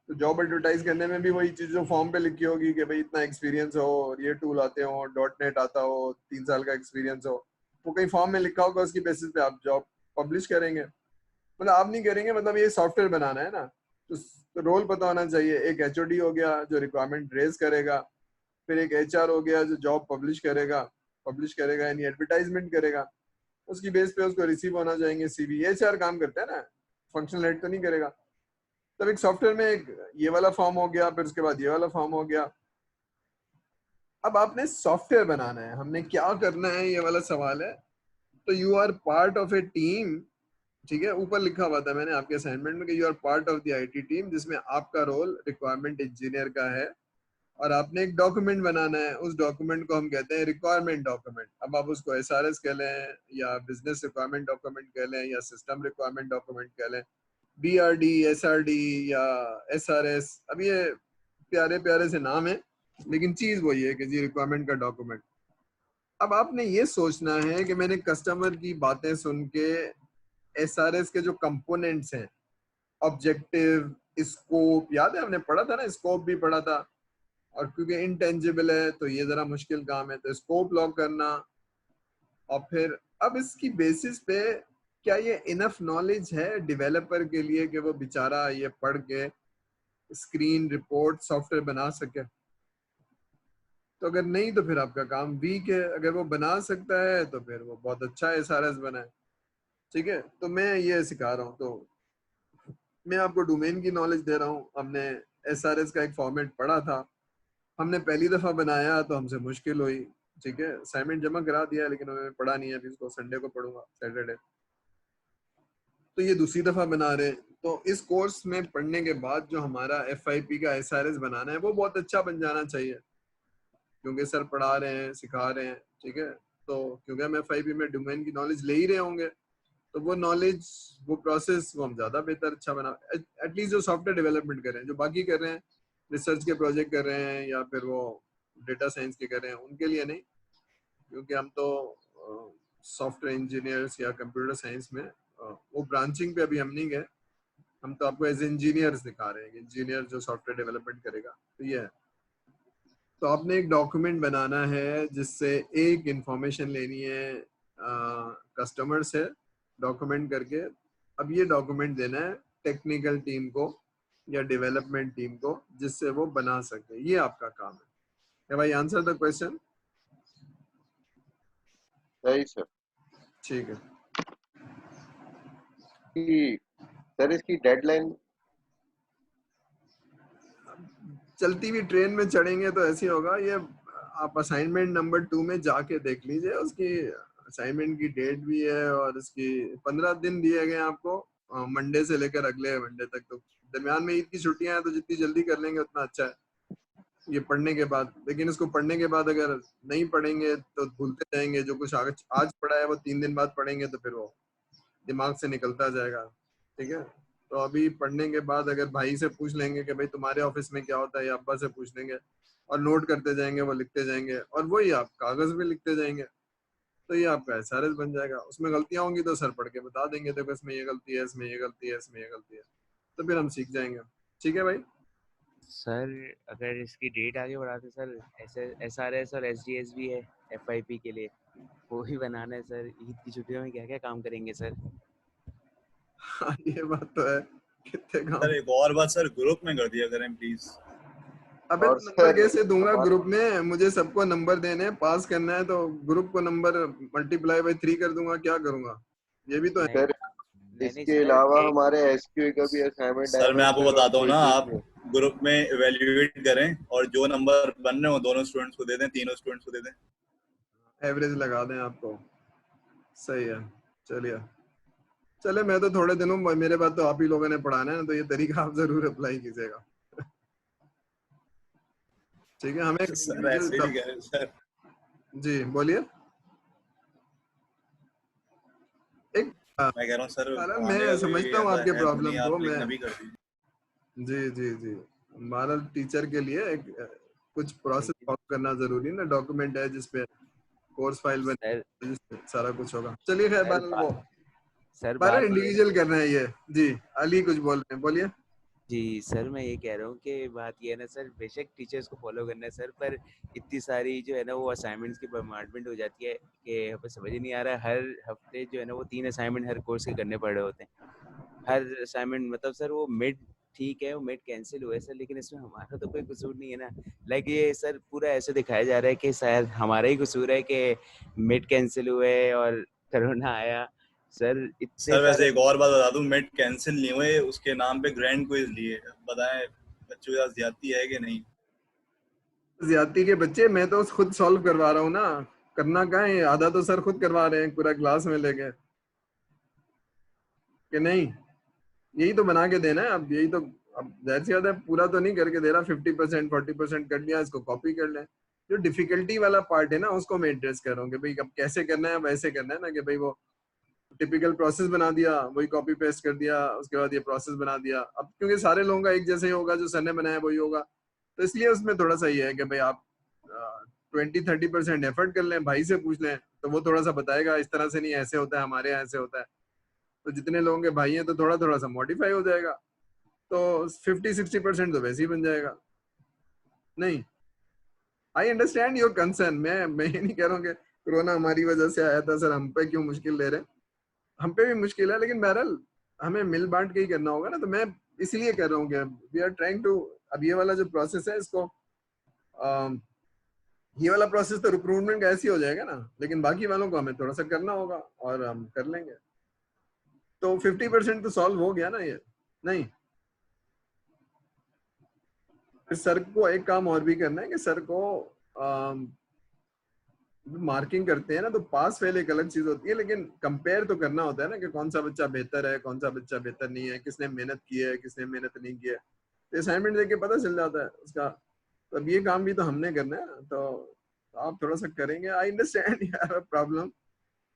तो जॉब एडवर्टाइज करने में भी वही चीज जो फॉर्म पे लिखी होगी कि भाई इतना एक्सपीरियंस हो और ये टूल आते हो, .NET आता हो, 3 साल का एक्सपीरियंस हो, वो कहीं फॉर्म में लिखा होगा, उसकी बेसिस पे आप जॉब पब्लिश करेंगे। मतलब आप नहीं करेंगे, मतलब ये सॉफ्टवेयर बनाना है ना, तो रोल पता होना चाहिए। एक एचओडी हो गया जो रिक्वायरमेंट रेज करेगा, फिर एक एचआर हो गया जो जॉब पब्लिश करेगा यानी एडवर्टाइजमेंट करेगा, उसकी बेस पे उसको रिसीव होना चाहिए सीवी। एचआर काम करता है ना, फंक्शनल हेड तो नहीं करेगा। तब एक सॉफ्टवेयर में एक ये वाला फॉर्म हो गया, फिर उसके बाद ये वाला फॉर्म हो गया। अब आपने सॉफ्टवेयर बनाना है, हमने क्या करना है ये वाला सवाल है। तो you are part of a team, ठीक है, ऊपर लिखा हुआ था मैंने आपके असाइनमेंट में कि you are part of the IT team, जिसमें आपका रोल रिक्वायरमेंट इंजीनियर का है, और आपने एक डॉक्यूमेंट बनाना है। उस डॉक्यूमेंट को हम कहते हैं रिक्वायरमेंट डॉक्यूमेंट। अब आप उसको एसआरएस कह लें या बिजनेस रिक्वायरमेंट डॉक्यूमेंट कह लें या सिस्टम रिक्वायरमेंट डॉक्यूमेंट कह लें, बीआरडी, एसआरडी या एसआरएस। अब ये प्यारे प्यारे से नाम है, लेकिन चीज वही है कि जी रिक्वायरमेंट का डॉक्यूमेंट। अब आपने ये सोचना है कि मैंने कस्टमर की बातें सुन के एसआरएस के जो कंपोनेंट्स हैं, ऑब्जेक्टिव, स्कोप, याद है हमने पढ़ा था ना, स्कोप भी पढ़ा था, और क्योंकि इंटेंजिबल है तो ये जरा मुश्किल काम है, तो स्कोप लॉक करना। और फिर अब इसकी बेसिस पे क्या ये इनफ नॉलेज है डेवलपर के लिए कि वो बेचारा ये पढ़ के स्क्रीन रिपोर्ट सॉफ्टवेयर बना सके। तो अगर नहीं तो फिर आपका काम वीक है। अगर वो बना सकता है तो फिर वो बहुत अच्छा एसआरएस बना है। ठीक है, तो मैं ये सिखा रहा हूँ, तो मैं आपको डोमेन की नॉलेज दे रहा हूँ। हमने एसआरएस का एक फॉर्मेट पढ़ा था, हमने पहली दफा बनाया तो हमसे मुश्किल हुई। ठीक है, असाइनमेंट जमा करा दिया लेकिन मैंने पढ़ा नहीं है, अभी इसको संडे को पढ़ूंगा, सैटरडे। तो ये दूसरी दफा बना रहे हैं। तो इस कोर्स में पढ़ने के बाद जो हमारा एफआईपी का एसआरएस बनाना है वो बहुत अच्छा बन जाना चाहिए, क्योंकि सर पढ़ा रहे हैं, सिखा रहे हैं। ठीक है, तो क्योंकि हम एफआईपी में डोमेन की नॉलेज ले ही रहे होंगे, तो वो नॉलेज, वो प्रोसेस वो हम ज्यादा बेहतर अच्छा बना, एटलीस्ट जो सॉफ्टवेयर डेवलपमेंट कर रहे हैं, जो बाकी कर रहे हैं, रिसर्च के प्रोजेक्ट कर रहे हैं या फिर वो डेटा साइंस के कर रहे हैं, उनके लिए नहीं। क्योंकि हम तो सॉफ्टवेयर इंजीनियर्स या कंप्यूटर साइंस में वो ब्रांचिंग पे अभी हम नहीं गए। हम तो आपको एज इंजीनियर्स दिखा रहे हैं कि इंजीनियर जो सॉफ्टवेयर डेवलपमेंट करेगा, तो ये है। तो आपने एक डॉक्यूमेंट बनाना है जिससे एक इंफॉर्मेशन लेनी है कस्टमर से, डॉक्यूमेंट करके। अब ये डॉक्यूमेंट देना है टेक्निकल टीम को या डेवलपमेंट टीम को, जिससे वो बना सके। ये आपका काम है। क्या भाई आंसर द क्वेश्चन? सही सर। ठीक है। सर इसकी डेडलाइन? चलती हुई ट्रेन में चढ़ेंगे तो ऐसे होगा। ये आप असाइनमेंट नंबर 2 में जाके देख लीजिए, उसकी असाइनमेंट की डेट भी है और इसकी 15 दिन दिए गए आपको, मंडे से लेकर अगले मंडे तक। तो दरमियान में ईद की छुट्टियां हैं, तो जितनी जल्दी कर लेंगे उतना अच्छा है ये पढ़ने के बाद। लेकिन इसको पढ़ने के बाद अगर नहीं पढ़ेंगे तो भूलते जाएंगे। जो कुछ आज पढ़ा है वो 3 दिन बाद पढ़ेंगे तो फिर वो दिमाग से निकलता जाएगा। ठीक है, तो अभी पढ़ने के बाद अगर भाई से पूछ लेंगे कि भाई तुम्हारे ऑफिस में क्या होता है, या अब्बा से पूछ लेंगे, और नोट करते जाएंगे, वो लिखते जाएंगे, और वही आप कागज में लिखते जाएंगे, तो ये आपका एसआरएस बन जाएगा। उसमें गलतियां होंगी तो सर पढ़ के बता देंगे, देखो इसमें ये गलती है, इसमें ये गलती है, इसमें ये गलती है, तो फिर हम सीख जाएंगे। ठीक है भाई। सर अगर इसकी डेट आगे बढ़ाते सर, एसआरएस और एसडीएस भी है एफआईपी के लिए, वो भी बनाना है सर। ईद की छुट्टियों में क्या क्या काम करेंगे सर? हाँ, ये बात तो है, कितने काम। सर एक और बात सर, ग्रुप में कर दिया करें प्लीज। अबे और तो नंबर सर कैसे दूंगा हमारा ग्रुप में? मुझे सबको नंबर देने हैं, पास करना है, तो ग्रुप को नंबर मल्टीप्लाई बाई 3 कर दूंगा, क्या करूंगा? ये भी तो है। नहीं सर नहीं नहीं इसके सर, अलावा एक हमारे एसक्यू का भी असाइनमेंट सर आया मैं था आपको सर, बताता हूँ एक ना, वीक आप में। ग्रुप में इवेल्युएट करें और जो नंबर बन रहे हो दोनों स्टूडेंट्स को दे दें, तीनों स्टूडेंट्स को दे दें। एवरेज लगा दें आपको। सही है, चलिए। चले, मैं तो थोड़े दिनों में, मेरे बाद तो आप ही लोगों ने पढ़ाना है ना, तो ये तरीका आप जरूर अप्लाई कीजिएगा। ठीक है, हमें सर ऐसे ही इंडिविजुअल। नहीं कह रहे सर। जी बोलिए। एक मैं कह रहा हूँ सर, सारा पढ़ाने मैं का कोई समझता हूँ ऐसा आपके है तो नहीं, प्रॉब्लम को। आप मैं लेकिन अभी कर दीजिए। जी जी जी, हमारा टीचर के लिए एक कुछ प्रोसेस लेकिन फॉलो करना जरूरी है ना, डॉक्यूमेंट है जिसपे कोर्स फाइल सर बने, जिसपे सारा कुछ होगा। चलिए खैर, सर वो सर बारह बात ये है इंडिविजुअल करना है ये। जी, अली कुछ बोल रहे हैं, बोलिए। जी सर, मैं ये कह रहा हूँ कि बात ये है ना सर, बेशक टीचर्स को फॉलो करना है सर, पर इतनी सारी जो है ना वो असाइनमेंट्स की बॉम्बार्डमेंट हो जाती है कि हमें समझ ही नहीं आ रहा है। हर हफ्ते जो है ना वो 3 असाइनमेंट हर कोर्स के करने पड़ रहे होते हैं। हर असाइनमेंट मतलब सर वो मिड, ठीक है वो मिड कैंसिल हुआ है सर, लेकिन इसमें हमारा तो कोई कसूर नहीं है ना। लाइक ये सर पूरा ऐसे दिखाया जा रहा है कि शायद हमारा ही कसूर है कि मिड कैंसिल हुए और कोरोना आया। सर इतने सर सारे वैसे एक और बात बता दूं, मिड कैंसिल नहीं हुए, उसके नाम पे ग्रैंड क्विज लिए। बताएं बच्चों के साथ ज्यादती है कि नहीं? ज्यादती के बच्चे, मैं तो खुद सॉल्व करवा रहा हूँ ना। करना कहाँ है, आधा तो सर खुद करवा रहे हैं पूरा क्लास में लेके, कि नहीं? यही तो बना के देना है अब, यही तो। अब जाहिर सी बात है, पूरा तो नहीं करके दे रहा, 50% 40% कर लिया, इसको कॉपी कर लें। जो डिफिकल्टी वाला पार्ट है ना, उसको मैं एड्रेस कर रहा हूँ कि भाई अब कैसे करना है, वैसे करना है ना, कि भाई वो टिपिकल प्रोसेस बना दिया, वही कॉपी पेस्ट कर दिया, उसके बाद ये प्रोसेस बना दिया। अब क्योंकि सारे लोगों का एक जैसे ही होगा, जो सर ने बनाया वही होगा, तो इसलिए उसमें थोड़ा सा ये है कि भाई आप 20-30% एफर्ट कर लें, भाई से पूछ लें, तो वो थोड़ा सा बताएगा, इस तरह से नहीं, ऐसे होता है, हमारे यहाँ ऐसे होता है। तो जितने लोगों के भाई हैं, तो थोड़ा थोड़ा सा मॉडिफाई हो जाएगा, तो 50-60% तो वैसे ही बन जाएगा। नहीं, आई अंडरस्टैंड योर कंसर्न। मैं ये नहीं कह रहा हूँ कि कोरोना हमारी वजह से आया था सर, हम पे क्यों मुश्किल ले रहे हैं। हम पे भी मुश्किल है, लेकिन बहरहाल हमें मिल बांट के ही करना होगा ना। तो मैं इसलिए कह रहा हूँ कि वी आर ट्राइंग टू, अब ये वाला जो प्रोसेस है, इसको ये वाला प्रोसेस तो रिक्रूटमेंट का ऐसे ही हो जाएगा ना, लेकिन बाकी वालों को हमें थोड़ा सा करना होगा, और हम कर लेंगे। तो 50% तो सॉल्व हो गया ना ये, नहीं? फिर सर को एक काम और भी करना है कि सर को मार्किंग करते हैं ना, तो पास फेल एक अलग चीज होती है, लेकिन कंपेयर तो करना होता है ना, कि कौन सा बच्चा बेहतर है, कौन सा बच्चा बेहतर नहीं है, किसने मेहनत की है, किसने मेहनत नहीं की है। तो असाइनमेंट देख के पता चल जाता है उसका। तो अब ये काम भी तो हमने करना है ना, तो आप थोड़ा सा करेंगे। आई अंडरस्टैंड यार प्रॉब्लम,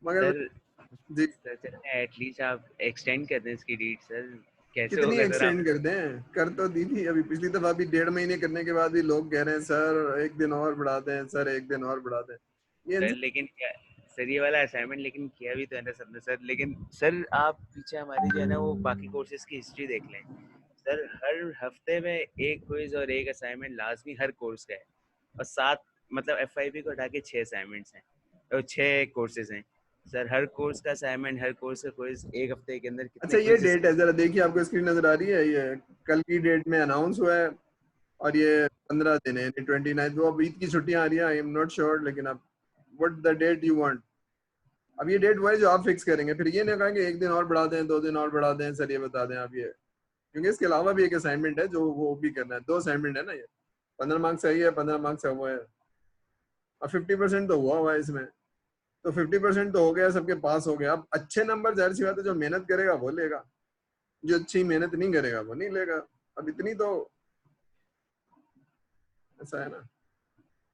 मगर सर जी। सर चलें एटलीस्ट आप एक्सटेंड कर दें इसकी डेट सर। कैसे कितनी होगा सर आप? एक्सटेंड कर दें? कर तो दी थी अभी, पिछली दफा भी 1.5 महीने करने के बाद भी लोग कह रहे हैं सर एक दिन और बढ़ा दें, सर एक दिन और बढ़ा दें। ये सर लेकिन क्या सर, ये वाला असाइनमेंट लेकिन किया भी तो है ना सबने सर। लेकिन सर आप पीछे हमारी जो है ना वो बाकी कोर्सेज की हिस्ट्री देख लें सर। हर हफ्ते में एक क्विज और एक असाइनमेंट लाजमी हर कोर्स का है, और 7 मतलब एफआईबी को हटा के 6 असाइनमेंट्स हैं और 6 कोर्सेज हैं सर। हर कोर्स का असाइनमेंट, हर कोर्स का क्विज, एक हफ्ते के अंदर कितने अच्छा, ये क्विजेस। डेट है, जरा देखिए, आपको स्क्रीन नजर आ रही है? ये कल की डेट में अनाउंस हुआ है, और ये 15 दिन है, 29। वो अब ईद की छुट्टियां आ रही हैं, आई एम नॉट श्योर, लेकिन अब what the date you want. अब ये डेट वो है जो आप फिक्स करेंगे, फिर ये नहीं कहा कि एक दिन और बढ़ा दें, 2 दिन और बढ़ा दें, सर ये बता दें आप ये। क्योंकि इसके अलावा भी एक असाइनमेंट है जो वो भी करना है, 2 असाइनमेंट है ना ये। 15 मार्क्स सही है, 15 मार्क्स है वो है, और 50% तो हुआ हुआ है इसमें। तो 50% तो हो गया, सबके पास हो गया। अब अच्छे नंबर, जाहिर सी बात है, जो मेहनत करेगा वो लेगा, जो अच्छी मेहनत नहीं करेगा वो नहीं लेगा। अब इतनी तो ऐसा है ना।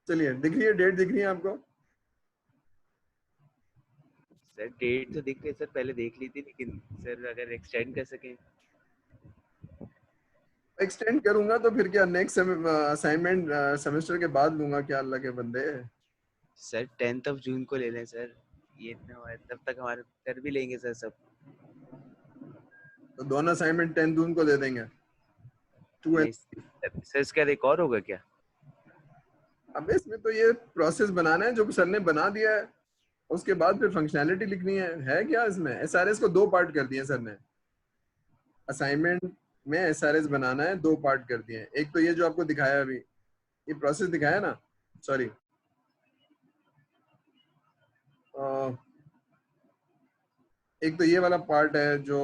चलिए, दिख रही है डेट, दिख रही है आपको? सर डेट तो दिख रही है सर, पहले देख ली थी, लेकिन सर अगर एक्सटेंड कर सकें। एक्सटेंड करूंगा तो फिर क्या, नेक्स्ट असाइनमेंट सेमेस्टर के बाद लूंगा क्या, अल्लाह के बंदे। सर 10th जून को ले लें सर, ये इतना हुआ है, तब तक हमारे कर भी लेंगे सर सब। तो दोनों असाइनमेंट 10 जून को दे देंगे, 2 नहीं सर, इसका एक और होगा क्या? अब इसमें तो ये प्रोसेस बनाना है जो सर ने बना दिया है, उसके बाद फिर फंक्शनैलिटी लिखनी है क्या इसमें? एसआरएस को 2 पार्ट कर दिए सर ने। असाइनमेंट में एसआरएस बनाना है, 2 पार्ट कर दिए। एक तो ये जो आपको दिखाया अभी, ये प्रोसेस दिखाया ना, सॉरी एक तो ये वाला पार्ट है जो,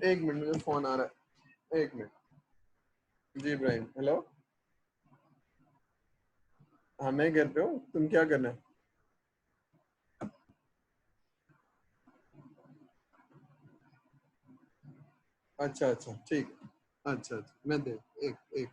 एक मिनट में फोन आ रहा है, एक मिनट। जी इब्राहिम, हेलो। हाँ मैं घर पे हूँ, तुम क्या करना है? अच्छा अच्छा ठीक है, अच्छा अच्छा मैं दे, एक एक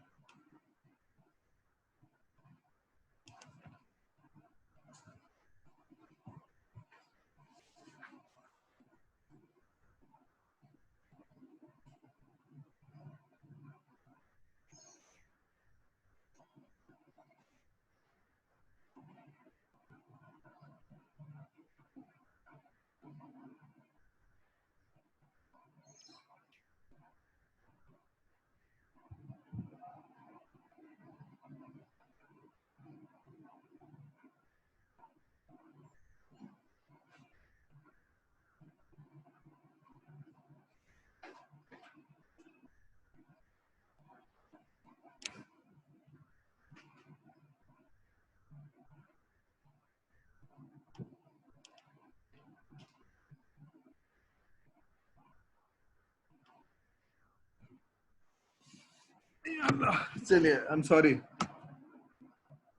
चलिए, आई एम सॉरी।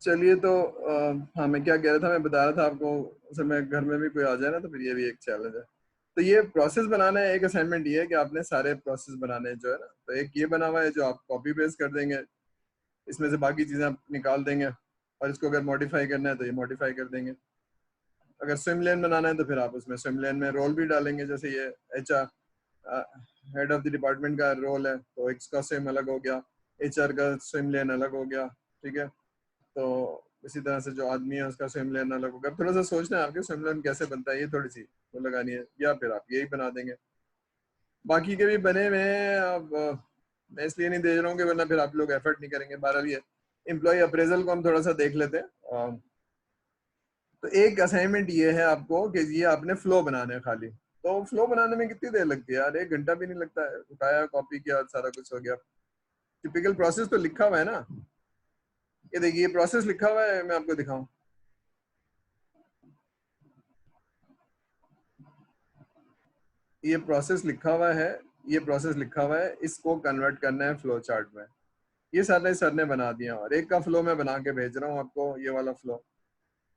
चलिए तो हाँ मैं क्या कह रहा था, मैं बता रहा था आपको, असल में घर में भी कोई आ जाए ना तो फिर ये भी एक चैलेंज है। तो ये प्रोसेस बनाना है, एक असाइनमेंट ये है कि आपने सारे प्रोसेस बनाने हैं जो है ना, तो एक ये बना हुआ है जो आप कॉपी पेस्ट कर देंगे, इसमें से बाकी चीजें आप निकाल देंगे, और इसको अगर मॉडिफाई करना है तो ये मॉडिफाई कर देंगे। अगर स्विम लेन बनाना है तो फिर आप उसमें स्विम लेन में रोल भी डालेंगे, जैसे ये HR head of the department का रोल है तो इसका स्विम अलग हो गया, HR का स्विम लेन अलग हो गया, ठीक है। तो इसी तरह से जो आदमी है उसका स्विम लेन अलग होगा। थोड़ा सा सोचना है आपके स्विम लेन कैसे बनता है, ये थोड़ी सी वो लगानी है, या फिर आप यही बना देंगे। बाकी के भी बने हुए हैं, अब मैं इसलिए नहीं दे रहा हूँ कि वरना फिर आप लोग एफर्ट नहीं करेंगे। बहरहाल ये एम्प्लॉय अप्रेजल को हम थोड़ा सा देख लेते हैं। तो एक असाइनमेंट ये है आपको कि ये आपने फ्लो बनाना है खाली। तो फ्लो बनाने में कितनी देर लगती है यार? 1 घंटा भी नहीं लगता है, उठाया कॉपी किया और सारा कुछ हो गया। टिपिकल प्रोसेस तो लिखा हुआ है ना, ये देखिए प्रोसेस लिखा हुआ है, मैं आपको दिखाऊं। ये प्रोसेस लिखा हुआ है, ये प्रोसेस लिखा हुआ है, इसको कन्वर्ट करना है फ्लो चार्ट में। ये सारे सर ने बना दिया, और एक का फ्लो मैं बना के भेज रहा हूँ आपको, ये वाला फ्लो।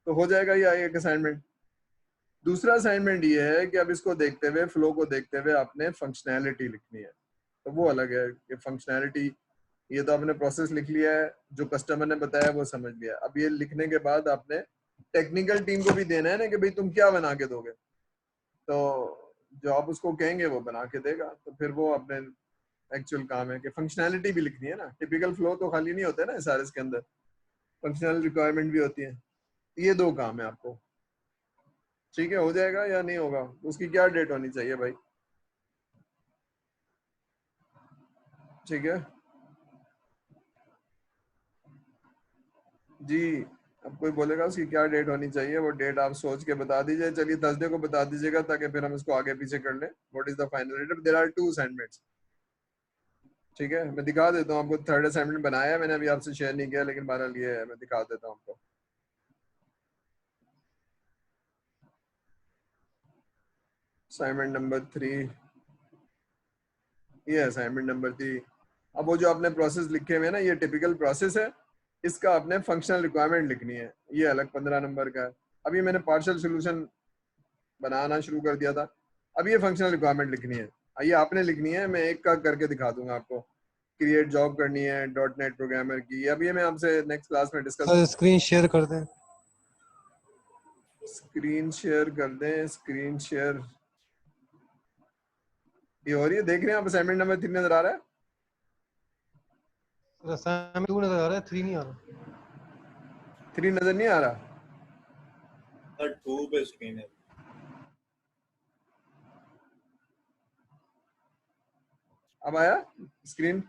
तो हो जाएगा ये एक असाइनमेंट। दूसरा असाइनमेंट ये है कि अब इसको देखते हुए, फ्लो को देखते हुए आपने फंक्शनैलिटी लिखनी है। तो वो अलग है कि फंक्शनैलिटी, ये तो आपने प्रोसेस लिख लिया है, जो कस्टमर ने बताया वो समझ लिया। अब ये लिखने के बाद आपने टेक्निकल टीम को भी देना है ना कि भाई तुम क्या बना के दोगे, तो जो आप उसको कहेंगे वो बना के देगा। तो फिर वो अपने एक्चुअल काम है कि फंक्शनैलिटी भी लिखनी है ना। टिपिकल फ्लो तो खाली नहीं होता है ना SRS के अंदर, फंक्शनल रिक्वायरमेंट भी होती है। ये 2 काम है आपको, ठीक है। हो जाएगा या नहीं होगा? उसकी क्या डेट होनी चाहिए भाई? ठीक है जी। अब कोई बोलेगा उसकी क्या डेट होनी चाहिए, वो डेट आप सोच के बता दीजिए। चलिए थर्सडे को बता दीजिएगा ताकि फिर हम इसको आगे पीछे कर लें। What is the final date? There are 2 assignments, ठीक है। मैं दिखा देता हूँ आपको, थर्ड असाइनमेंट बनाया है मैंने, अभी आपसे शेयर नहीं किया, लेकिन बहरहाल ये है, मैं दिखा देता हूँ आपको। असाइनमेंट नंबर 3, ये असाइनमेंट नंबर 3। अब वो जो आपने प्रोसेस लिखे हुए हैं ना, ये टिपिकल प्रोसेस है, इसका आपने फंक्शनल रिक्वायरमेंट लिखनी है, ये अलग 15 नंबर का है। अभी मैंने पार्शियल सोल्यूशन बनाना शुरू कर दिया था, अब ये फंक्शनल रिक्वायरमेंट लिखनी है, ये आपने लिखनी है। मैं एक का करके दिखा दूंगा आपको। क्रिएट जॉब करनी है .NET प्रोग्रामर की, अब ये मैं आपसे नेक्स्ट क्लास में डिस्कस। स्क्रीन शेयर कर दें। स्क्रीन शेयर कर दें, स्क्रीन शेयर ये हो रही है, देख रहे हैं आप? असाइनमेंट नंबर 3 नजर आ रहा है? असाइनमेंट 2 नजर आ रहा है, 3 नहीं आ रहा। 3 नजर नहीं आ रहा? सर 2 पे स्क्रीन है। अब आया स्क्रीन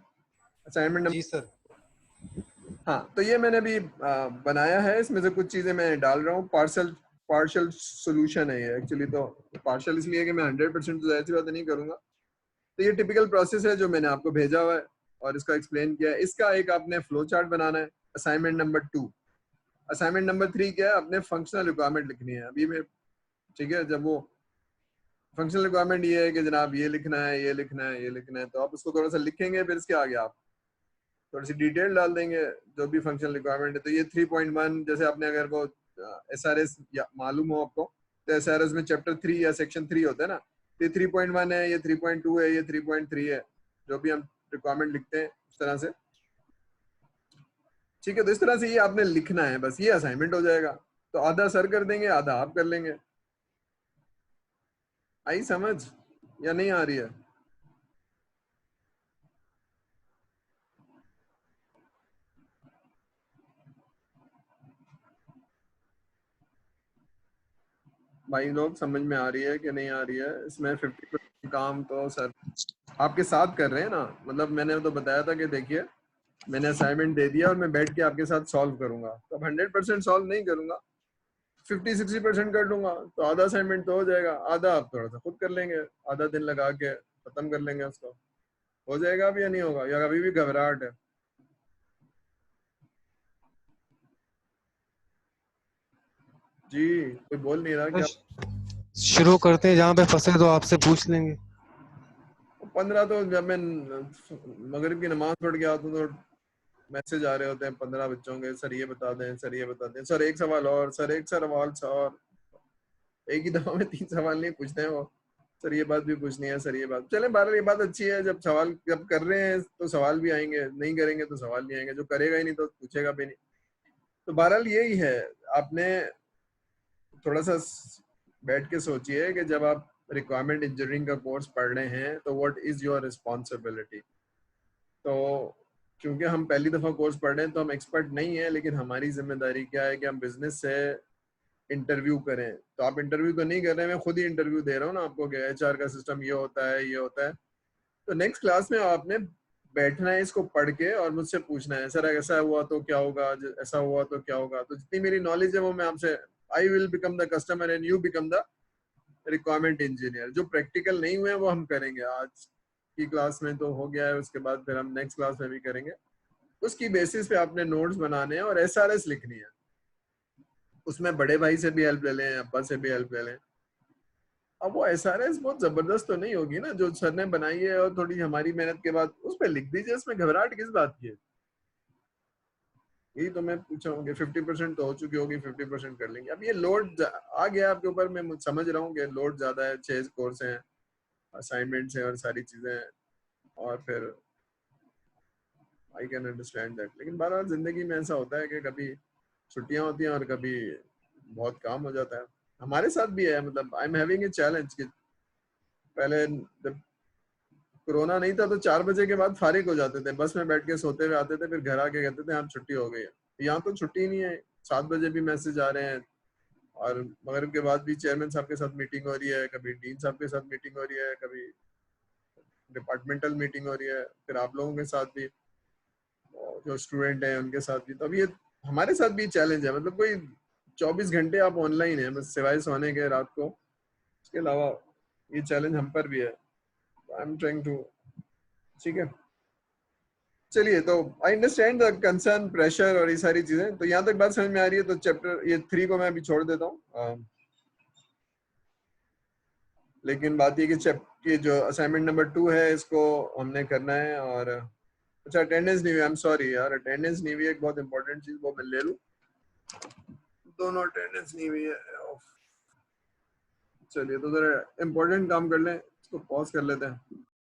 असाइनमेंट जी नंबर? सर। हाँ, तो ये मैंने अभी बनाया है, इसमें से कुछ चीजें मैं डाल रहा हूँ। पार्शियल सोल्यूशन है ये एक्चुअली। तो पार्शियल इसलिए कि मैं 100% तो ऐसी बात नहीं करूंगा। तो ये टिपिकल प्रोसेस है जो मैंने आपको भेजा हुआ है और इसका एक्सप्लेन किया है। इसका एक आपने फ्लो चार्ट बनाना है, असाइनमेंट नंबर 2। असाइनमेंट नंबर 3 क्या है, अपने फंक्शनल रिक्वायरमेंट लिखनी है अभी में, ठीक है। जब वो फंक्शनल रिक्वायरमेंट ये है कि जनाब ये लिखना है, ये लिखना है, ये लिखना है, तो आप उसको थोड़ा सा लिखेंगे, फिर इसके आगे आप थोड़ी सी डिटेल डाल देंगे जो भी फंक्शनल रिक्वायरमेंट है। तो ये 3.1 जैसे आपने अगर वो SRS मालूम हो आपको, तो SRS में चैप्टर 3 या सेक्शन 3 होता है ना, तो ये 3.1 है, ये 3.2 है, ये 3.3 है, जो भी हम रिक्वायरमेंट लिखते हैं उस तरह से, ठीक है। तो इस तरह से ये आपने लिखना है, बस ये असाइनमेंट हो जाएगा। तो आधा सर कर देंगे, आधा आप कर लेंगे। आई समझ या नहीं आ रही है? भाई लोग समझ में आ रही है कि नहीं आ रही है? इसमें 50% काम तो सर आपके साथ कर रहे हैं ना, मतलब मैंने तो बताया था कि देखिए मैंने असाइनमेंट दे दिया और मैं बैठ के आपके साथ सॉल्व करूंगा, तो अब 100% सॉल्व नहीं करूंगा, 50-60% कर लूंगा, तो आधा असाइनमेंट तो हो जाएगा, आधा आप थोड़ा सा खुद कर लेंगे, आधा दिन लगा के खत्म कर लेंगे उसको। हो जाएगा अभी या नहीं होगा, या अभी भी घबराहट है? जी कोई बोल नहीं रहा क्या? शुरू करते हैं, जहाँ पे फंसे तो आपसे पूछ लेंगे। 15 तो जब मैं मगरिब की नमाज पढ़ के आता हूँ तो मैसेज आ रहे होते हैं 15 बच्चों के, सर ये बता दें, सर ये बता दें, सर एक सवाल और, सर एक सवाल और, एक ही दफा में 3 सवाल नहीं पूछते हैं वो, सर ये बात भी पूछनी है, सर ये बात। चले बहरहाल ये बात अच्छी है, जब सवाल जब कर रहे हैं तो सवाल भी आएंगे, नहीं करेंगे तो सवाल नहीं आएंगे, जो करेगा ही नहीं तो पूछेगा भी नहीं। तो बहरहाल यही है, आपने थोड़ा सा बैठ के सोचिए कि जब आप रिक्वायरमेंट इंजीनियरिंग का कोर्स पढ़ रहे हैं तो व्हाट इज योर रिस्पॉन्सिबिलिटी। तो क्योंकि हम पहली दफा कोर्स पढ़ रहे हैं तो हम एक्सपर्ट नहीं है, लेकिन हमारी जिम्मेदारी क्या है कि हम बिजनेस से इंटरव्यू करें। तो आप इंटरव्यू तो नहीं कर रहे हैं, मैं खुद ही इंटरव्यू दे रहा हूँ ना आपको कि HR का सिस्टम ये होता है, ये होता है। तो नेक्स्ट क्लास में आपने बैठना है इसको पढ़ के और मुझसे पूछना है, सर ऐसा हुआ तो क्या होगा, ऐसा हुआ तो क्या होगा। तो जितनी मेरी नॉलेज है वो मैं आपसे, I will become the customer and you become the requirement engineer. जो प्रैक्टिकल नहीं हुए वो हम करेंगे, आज की क्लास में तो हो गया है, उसके बाद फिर हम नेक्स्ट क्लास में भी करेंगे। उसकी बेसिस पे आपने नोट्स बनाने हैं और SRS लिखनी है। उसमें बड़े भाई से भी हेल्प ले लें, अब्बा से भी हेल्प ले लें। अब वो SRS बहुत जबरदस्त तो नहीं होगी ना जो सर ने बनाई है, और थोड़ी हमारी मेहनत के बाद उस पर लिख दीजिए, इसमें घबराहट किस बात की है? यही तो मैं पूछा हूँ कि 50% तो हो चुकी होगी, 50% कर लेंगे। अब ये लोड आ गया आपके ऊपर, मैं समझ रहा हूँ कि लोड ज्यादा है, 6 कोर्स हैं, असाइनमेंट्स हैं और सारी चीजें हैं, और फिर आई कैन अंडरस्टैंड दैट। लेकिन बहरहाल जिंदगी में ऐसा होता है कि कभी छुट्टियां होती हैं और कभी बहुत काम हो जाता है। हमारे साथ भी है, मतलब I am having a challenge कि पहले जब कोरोना नहीं था तो 4 बजे के बाद फारिग हो जाते थे, बस में बैठ के सोते हुए आते थे, फिर घर आके कहते थे हाँ छुट्टी हो गई है। यहाँ तो छुट्टी नहीं है, 7 बजे भी मैसेज आ रहे हैं, और मगरिब के बाद भी चेयरमैन साहब के साथ मीटिंग हो रही है, कभी डीन साहब के साथ मीटिंग हो रही है, कभी डिपार्टमेंटल मीटिंग हो रही है, फिर आप लोगों के साथ भी, जो स्टूडेंट हैं उनके साथ भी। तो अब ये हमारे साथ भी चैलेंज है, मतलब कोई 24 घंटे आप ऑनलाइन है बस सिवाय सोने के रात को, उसके अलावा ये चैलेंज हम पर भी है। आई एम ट्राइंग टू, ठीक है। चलिए, तो I understand the concern, pressure और ये सारी चीजें, तो यहाँ तक बात समझ में आ रही है। तो चैप्टर ये 3 को मैं अभी छोड़ देता हूँ, लेकिन बात ये कि जो असाइनमेंट नंबर 2 है इसको हमने करना है। और अच्छा अटेंडेंस नहीं हुई, आई एम सॉरी यार, अटेंडेंस नहीं हुई, एक बहुत इंपॉर्टेंट चीज वो मैं ले लूँ, दोनों अटेंडेंस नहीं हुई है। चलिए तो जरा इम्पोर्टेंट काम कर लें, इसको पॉज कर लेते हैं।